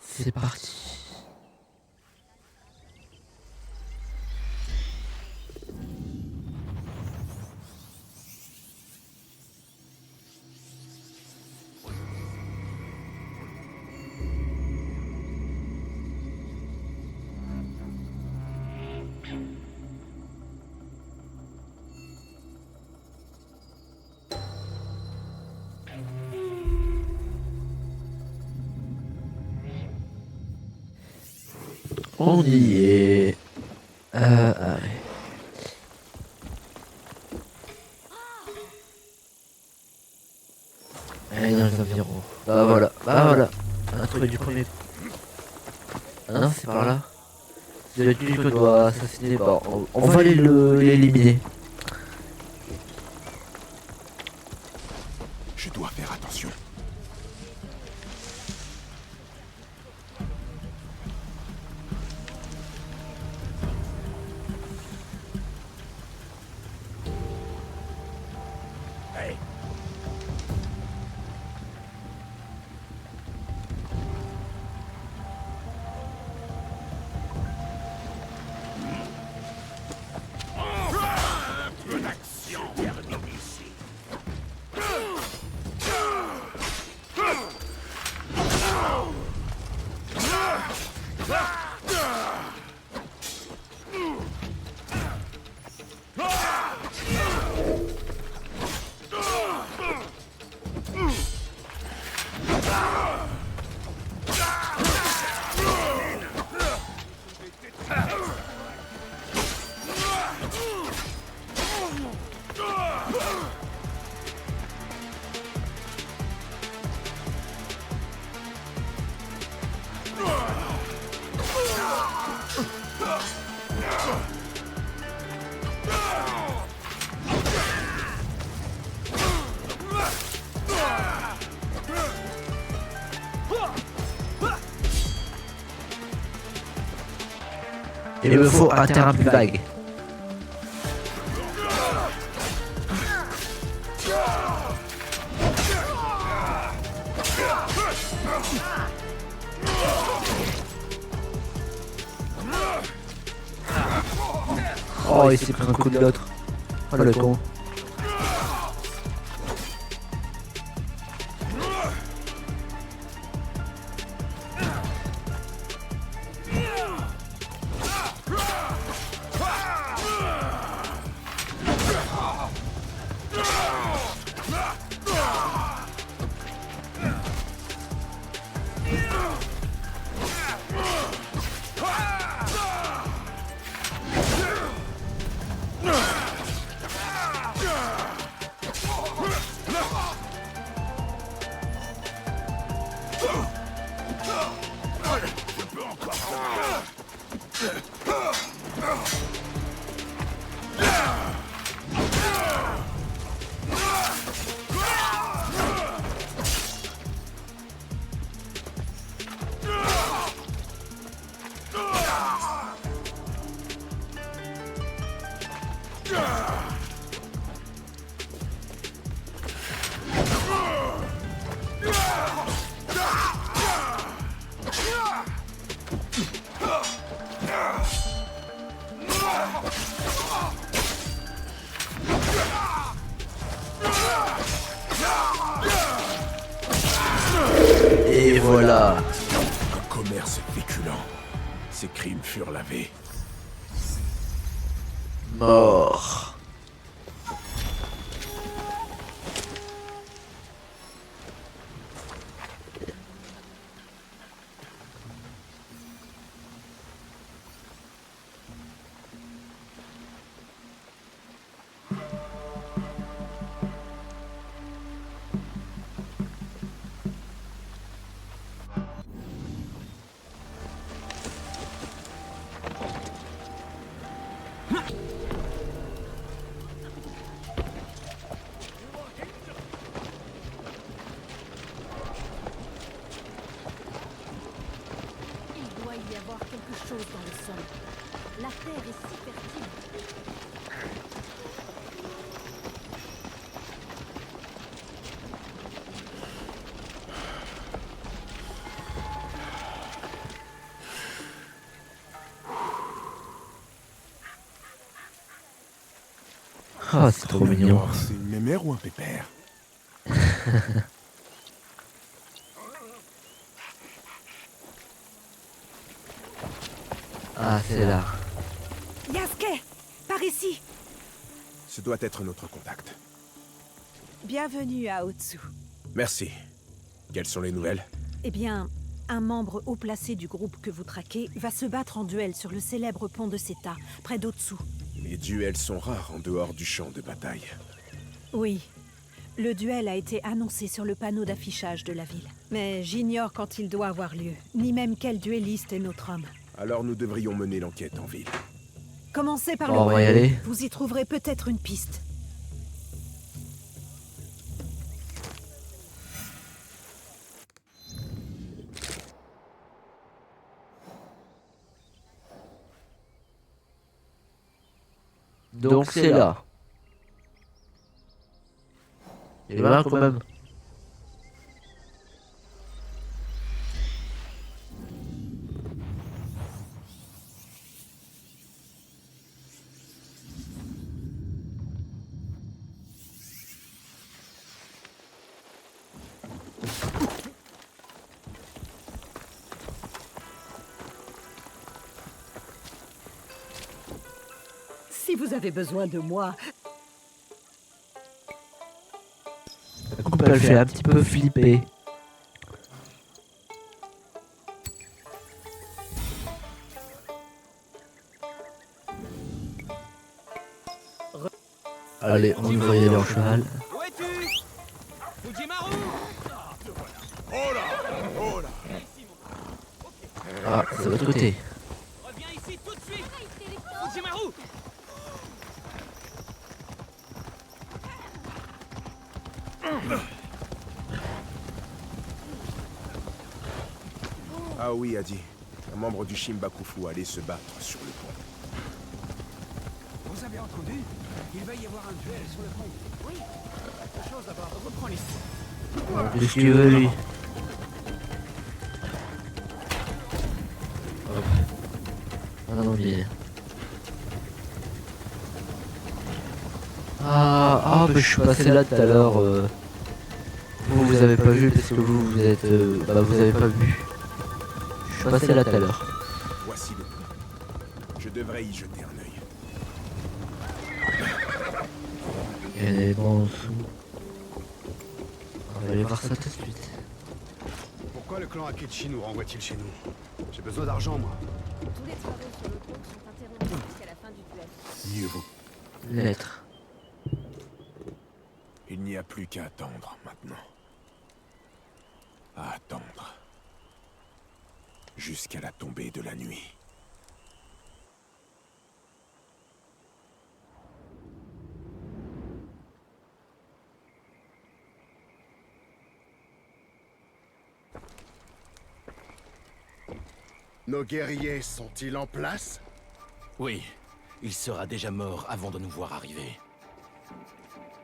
C'est parti. On y est. Allez. Allez, dans les environs. Bah voilà. On a trouvé du premier. Ah non, c'est par là. C'est le truc qu'on doit assassiner. Bah, on va l'éliminer. Je dois faire attention. Il me faut un terrain plus vague. Oh, il s'est pris un coup de l'autre. Oh le con. Et voilà. Un commerce féculent. Ces crimes furent lavés. Mort. voir quelque chose dans le sol. La terre est si fertile. Ah, c'est trop mignon. C'est une mémère ou un pépère? Ah, c'est là. Yasuke, par ici. Ce doit être notre contact. Bienvenue à Otsu. Merci. Quelles sont les nouvelles? Eh bien, un membre haut placé du groupe que vous traquez va se battre en duel sur le célèbre pont de Seta, près d'Otsu. Les duels sont rares en dehors du champ de bataille. Oui. Le duel a été annoncé sur le panneau d'affichage de la ville. Mais j'ignore quand il doit avoir lieu, ni même quel duelliste est notre homme. Alors nous devrions mener l'enquête en ville. Commencez par On le va y panneau. aller. Vous y trouverez peut-être une piste. Donc c'est là. Il est loin quand même. Si vous avez besoin de moi, La coupe elle fait un petit peu flipper. Allez, on va y aller en cheval. Où es-tu Fujimaru. Oh là! Oh là! Ah, c'est de l'autre côté. Reviens ici tout de suite. Fujimaru. Ah oui, Adi. Un membre du Shimbakufu allait se battre sur le pont. Vous avez entendu? Il va y avoir un duel sur le pont. Oui. Quelque chose d'abord. Reprends l'histoire. Qu'est-ce qu'il veut lui? Hop. Ah non, mais... Ah, mais je suis passé là tout à l'heure. Vous avez pas vu parce que vous êtes... bah vous avez pas vu. Je suis passé là tout à l'heure. Voici le pont. Je devrais y jeter un œil. Il y a des bancs en dessous. On va aller voir ça tout de suite. Pourquoi le clan Akechi nous renvoie-t-il chez nous? J'ai besoin d'argent, moi. Tous les travaux sur le pont sont interrompus jusqu'à la fin du duel. Mieux vaut. Lettre. Il n'y a plus qu'à attendre maintenant. À attendre. Jusqu'à la tombée de la nuit. Nos guerriers sont-ils en place? Oui, il sera déjà mort avant de nous voir arriver.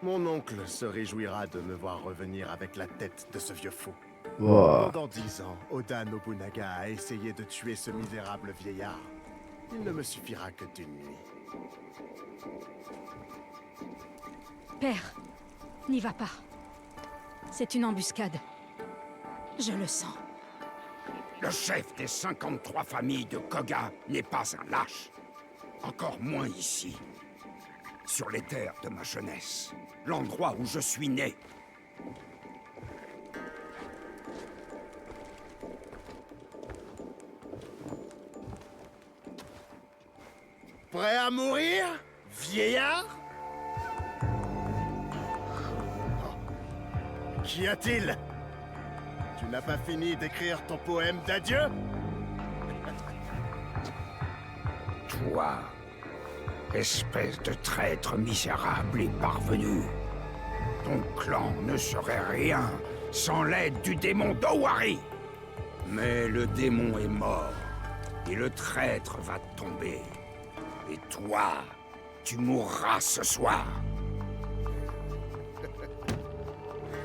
Mon oncle se réjouira de me voir revenir avec la tête de ce vieux fou. Wow. Pendant 10 ans, Oda Nobunaga a essayé de tuer ce misérable vieillard. Il ne me suffira que d'une nuit. Père, n'y va pas. C'est une embuscade. Je le sens. Le chef des 53 familles de Koga n'est pas un lâche. Encore moins ici. Sur les terres de ma jeunesse. L'endroit où je suis né. Prêt à mourir, vieillard? Qu'y a-t-il? Tu n'as pas fini d'écrire ton poème d'adieu? Toi, espèce de traître misérable et parvenu. Ton clan ne serait rien sans l'aide du démon d'Owari. Mais le démon est mort. Et le traître va tomber. Et toi, tu mourras ce soir.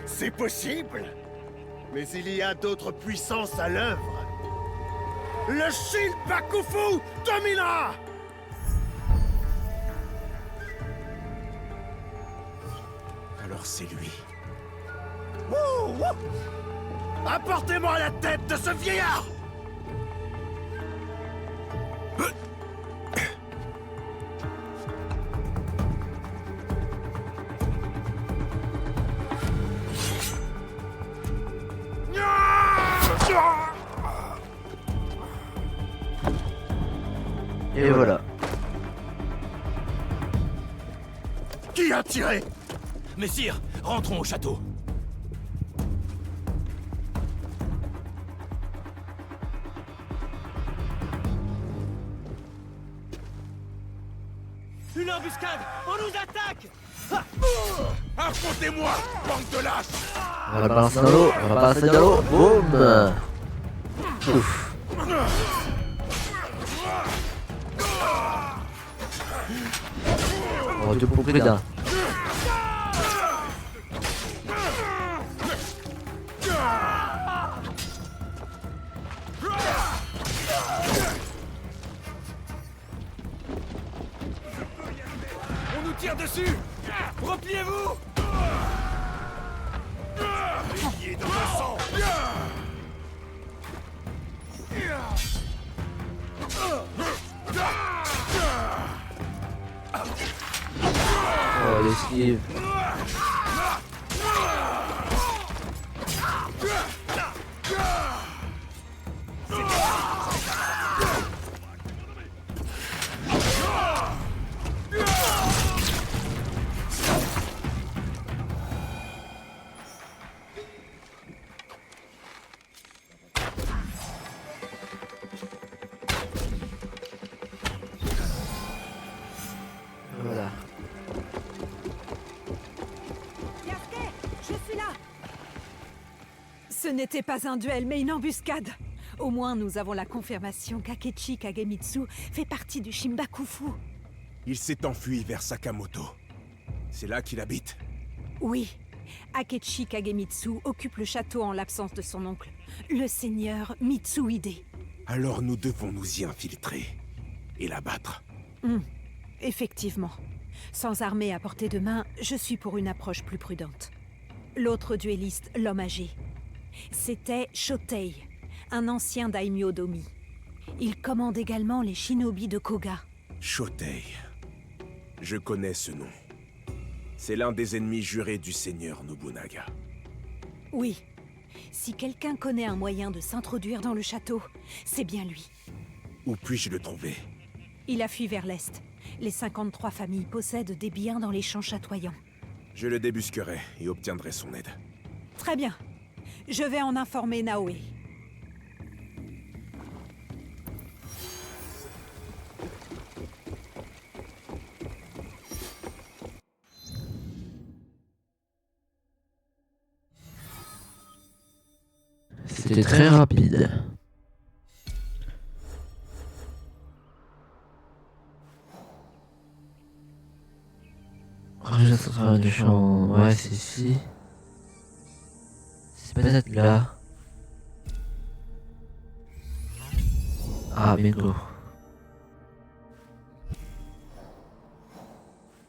C'est possible, mais il y a d'autres puissances à l'œuvre. Le Shinbakufu dominera! Alors c'est lui. Wouh, wouh. Apportez-moi la tête de ce vieillard! Et voilà. Qui a tiré? Messire, rentrons au château. Une embuscade! On nous attaque! Affrontez-moi, bande de lâches! On va le balancer dans l'eau, on va balancer dans l'eau. Boum. Ouf. Oh, deux pour plus d'un. On nous tire dessus! Repliez-vous! Il est dans le sang! Oh, l'esquive. Voilà. Yasuke, je suis là. Ce n'était pas un duel, mais une embuscade. Au moins, nous avons la confirmation qu'Akechi Kagemitsu fait partie du Shinbakufu. Il s'est enfui vers Sakamoto. C'est là qu'il habite? Oui, Akechi Kagemitsu occupe le château en l'absence de son oncle, le seigneur Mitsuhide. Alors nous devons nous y infiltrer et l'abattre. Effectivement. Sans armée à portée de main, je suis pour une approche plus prudente. L'autre duelliste, l'homme âgé, c'était Shotei, un ancien daimyo d'Omi. Il commande également les shinobi de Koga. Shotei. Je connais ce nom. C'est l'un des ennemis jurés du seigneur Nobunaga. Oui. Si quelqu'un connaît un moyen de s'introduire dans le château, c'est bien lui. Où puis-je le trouver? Il a fui vers l'est. Les 53 familles possèdent des biens dans les champs chatoyants. Je le débusquerai et obtiendrai son aide. Très bien. Je vais en informer Naoe. C'était très rapide. Registre du champ. Ouais, c'est ici. C'est peut-être là. Ah, bingo.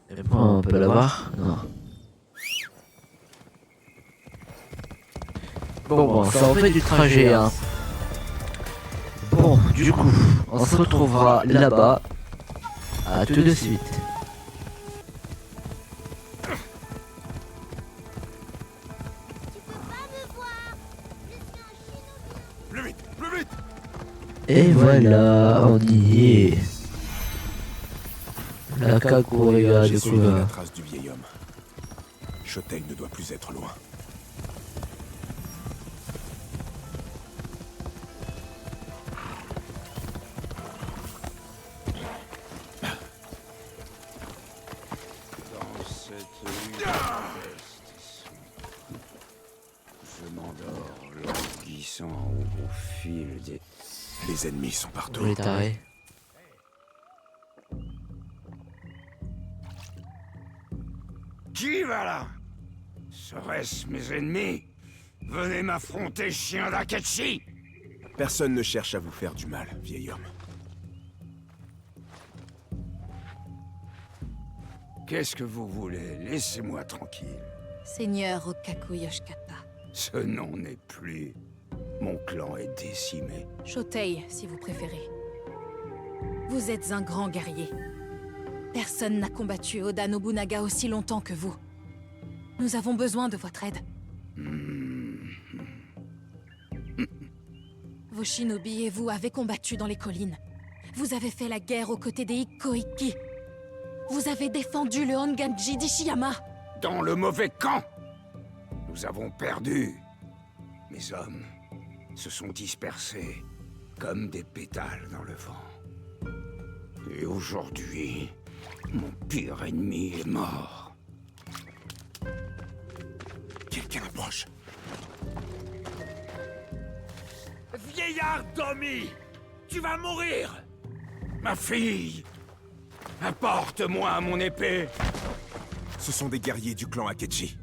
Et pourquoi on peut l'avoir? Non. Bon, ça en fait du trajet, hein. Bon, du coup, on se retrouvera là-bas. À tout de suite. Plus vite, plus vite! Et voilà, on y est. La Kakuria J'ai de suivi Koga. la trace du vieil homme. Shotei ne doit plus être loin. Dans cette rue modeste, je m'endors languissamment. glissant au fil des... Les ennemis sont partout. Oui, taré. Qui va là? Serait-ce mes ennemis? Venez m'affronter, chien d'Akechi! Personne ne cherche à vous faire du mal, vieil homme. Qu'est-ce que vous voulez? Laissez-moi tranquille. Seigneur Okaku Yoshikata. Ce nom n'est plus. Mon clan est décimé. Shotei, si vous préférez. Vous êtes un grand guerrier. Personne n'a combattu Oda Nobunaga aussi longtemps que vous. Nous avons besoin de votre aide. Vos shinobi et vous avez combattu dans les collines. Vous avez fait la guerre aux côtés des Ikkoiki. Vous avez défendu le Honganji d'Ishiyama. Dans le mauvais camp! Nous avons perdu. Mes hommes se sont dispersés comme des pétales dans le vent. Et aujourd'hui, mon pire ennemi est mort. Quelqu'un approche. Vieillard Domi! Tu vas mourir! Ma fille! Apporte-moi mon épée! Ce sont des guerriers du clan Akechi.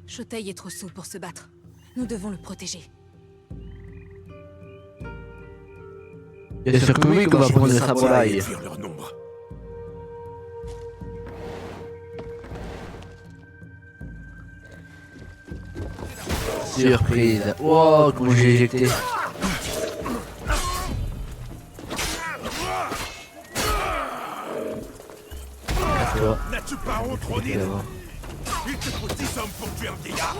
Shotei est trop sot pour se battre. Nous devons le protéger. Bien sûr que oui, qu'on va prendre le samouraï. Réduire leur nombre. Surprise. Wow, comment j'ai éjecté. N'as-tu pas honte, Ronin? Il te faut 10 hommes pour tuer un vieillard.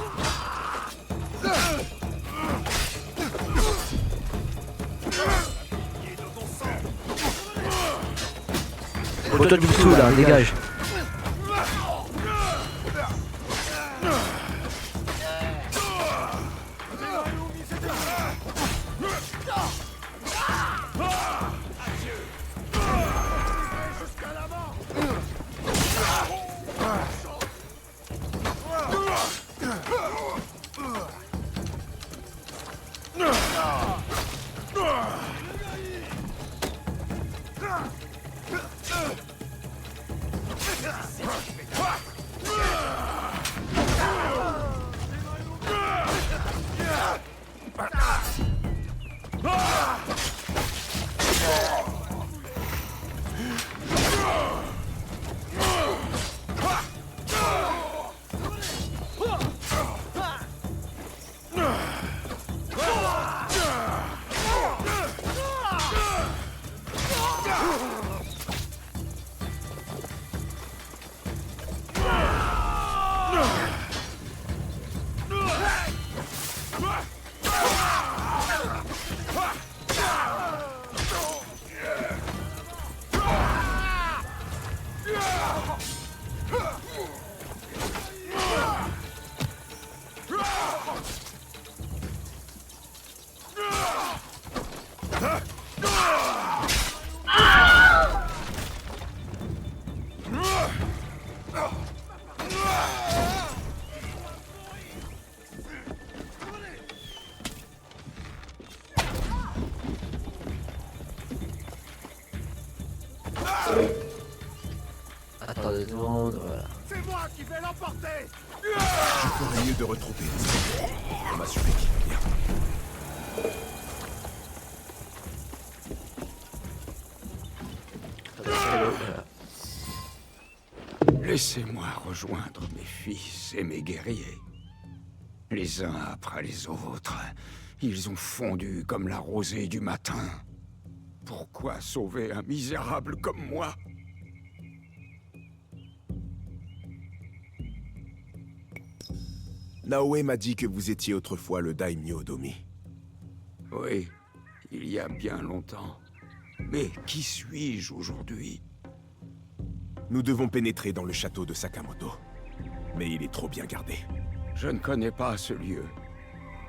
Oh, toi du tout là, dégage. Attends 2 secondes, voilà. C'est moi qui vais l'emporter! Je ferais mieux de retrouver les autres. Pour m'assurer qu'il va bien. Laissez-moi rejoindre mes fils et mes guerriers. Les uns après les autres, ils ont fondu comme la rosée du matin. Pourquoi sauver un misérable comme moi? Naoe m'a dit que vous étiez autrefois le daimyo Domi. Oui, il y a bien longtemps. Mais qui suis-je aujourd'hui? Nous devons pénétrer dans le château de Sakamoto. Mais il est trop bien gardé. Je ne connais pas ce lieu.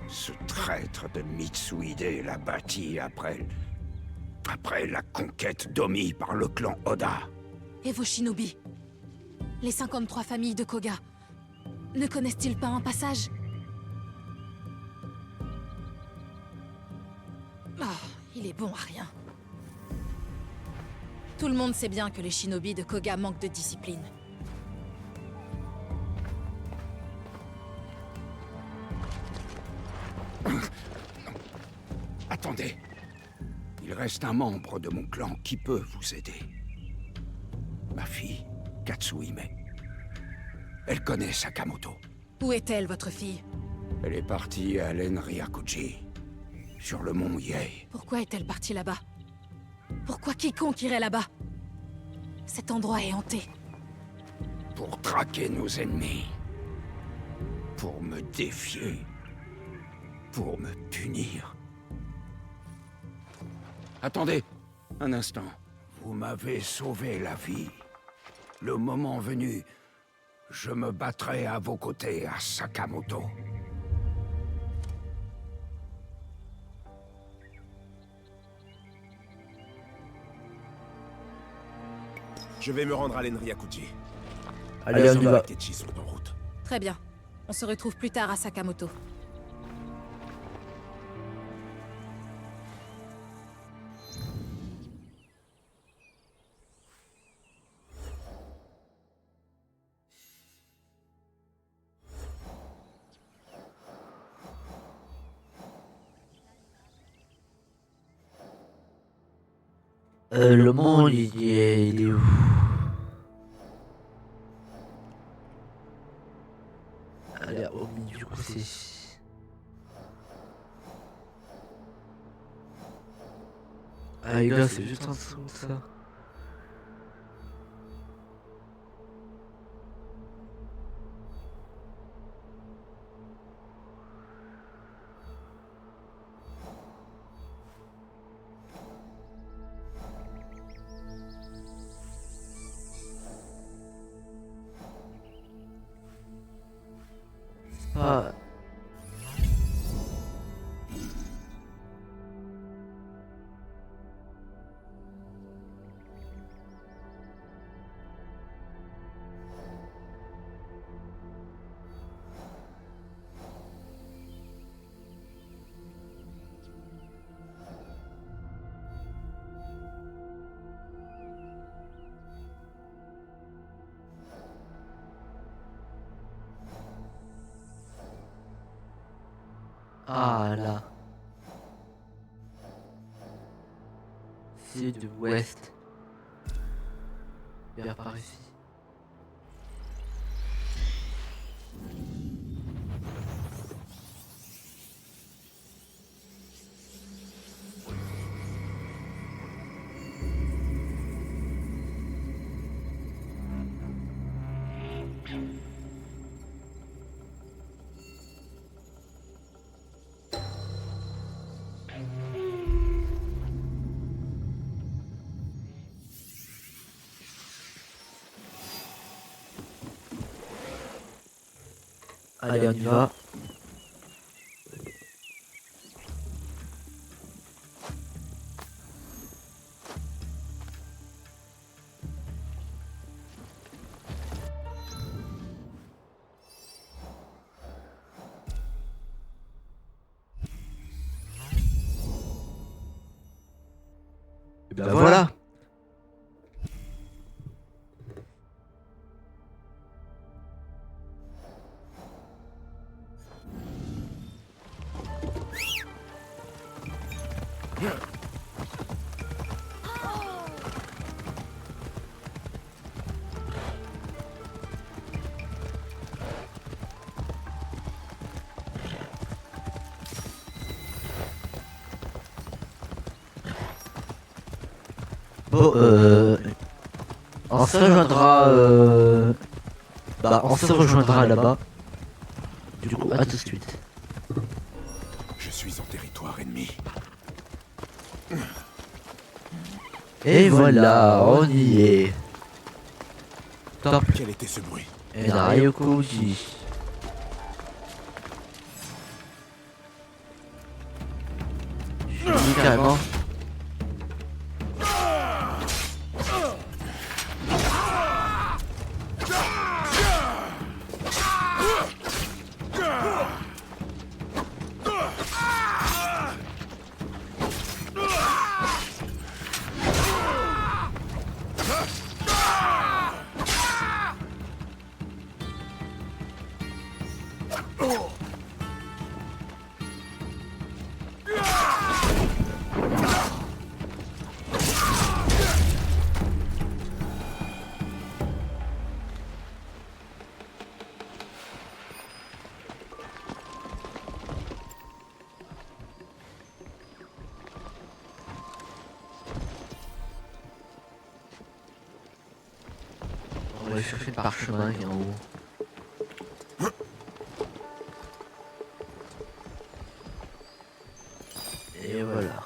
Ce traître de Mitsuhide l'a bâti après la conquête d'Omi par le clan Oda. Et vos shinobi? Les 53 familles de Koga? Ne connaissent-ils pas un passage? il est bon à rien. Tout le monde sait bien que les shinobi de Koga manquent de discipline. Attendez. Il reste un membre de mon clan qui peut vous aider. Ma fille, Katsuhime. Elle connaît Sakamoto. Où est-elle, votre fille? Elle est partie à l'Enryakuji, sur le mont Yei. Pourquoi est-elle partie là-bas? Pourquoi quiconque irait là-bas? Cet endroit est hanté. Pour traquer nos ennemis. Pour me défier. Pour me punir. Attendez, un instant. Vous m'avez sauvé la vie. Le moment venu, je me battrai à vos côtés à Sakamoto. Je vais me rendre à l'Enryakuji. Allez, on y va. Techi sont en route. Très bien. On se retrouve plus tard à Sakamoto. Le monde, il est où? Allez, au milieu, du coup, c'est... Ah les gars, c'est juste en dessous de ça. Ah. Ah là. Sud-ouest. Vers par ici. Allez, on y va. Et ben voilà. Bon, on se rejoindra, on se rejoindra là-bas. Du coup, à tout de suite. Je suis en territoire ennemi. Et voilà, on y est. Top. Quel était ce bruit? Enryakuji. Je suis carrément. pour aller chercher le parchemin qui est en haut. Et voilà.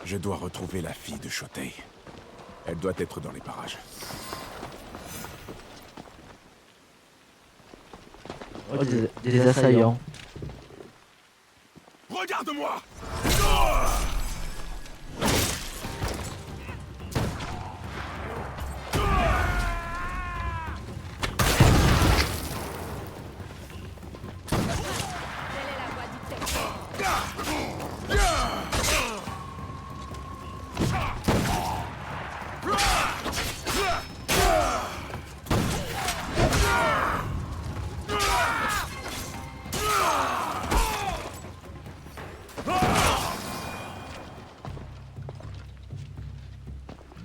Je dois retrouver la fille de Chotei. Elle doit être dans les parages. Oh, des assaillants. Regarde-moi!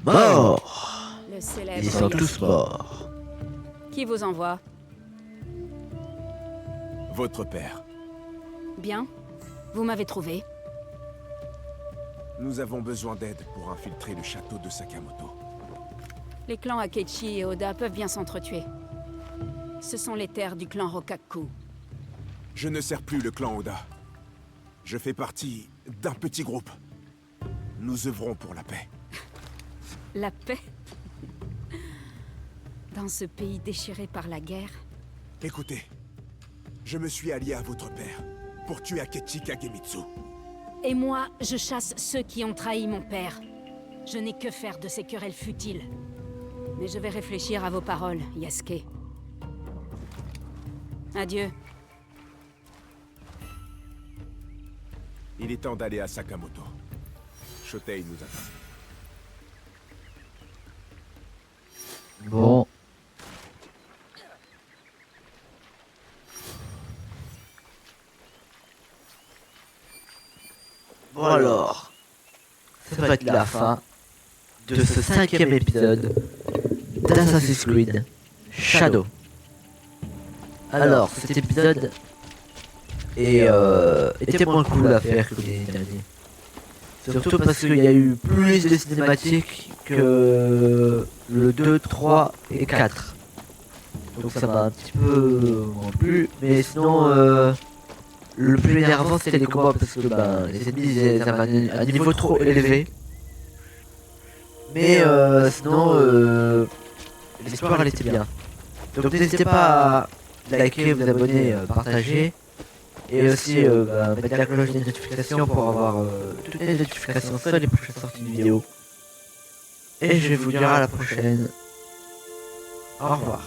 Morts! Le célèbre Ils sont tous Yaski. morts. Qui vous envoie? Votre père. Bien. Vous m'avez trouvé. Nous avons besoin d'aide pour infiltrer le château de Sakamoto. Les clans Akechi et Oda peuvent bien s'entretuer. Ce sont les terres du clan Rokkaku. Je ne sers plus le clan Oda. Je fais partie d'un petit groupe. Nous œuvrons pour la paix. La paix? Dans ce pays déchiré par la guerre? Écoutez, je me suis allié à votre père pour tuer Akechi Kagemitsu. Et moi, je chasse ceux qui ont trahi mon père. Je n'ai que faire de ces querelles futiles. Mais je vais réfléchir à vos paroles, Yasuke. Adieu. Il est temps d'aller à Sakamoto. Chotei nous attend. Bon. Bon alors, ça va être la fin de ce 5e épisode d'Assassin's Creed Shadow. Alors, cet épisode était moins cool à faire que les derniers. Surtout parce qu'il y a eu plus de cinématiques que le 2, 3 et 4. Donc ça m'a un petit peu plu. Mais sinon, le plus énervant c'était les combats parce que les ennemis ils avaient un niveau trop élevé. Mais sinon, l'histoire elle était bien. Donc n'hésitez pas à liker, vous abonner, partager. Et aussi mettre la cloche des notifications pour avoir toutes les notifications sur les prochaines sorties de vidéos. Et je vais vous dire à la prochaine. Au revoir.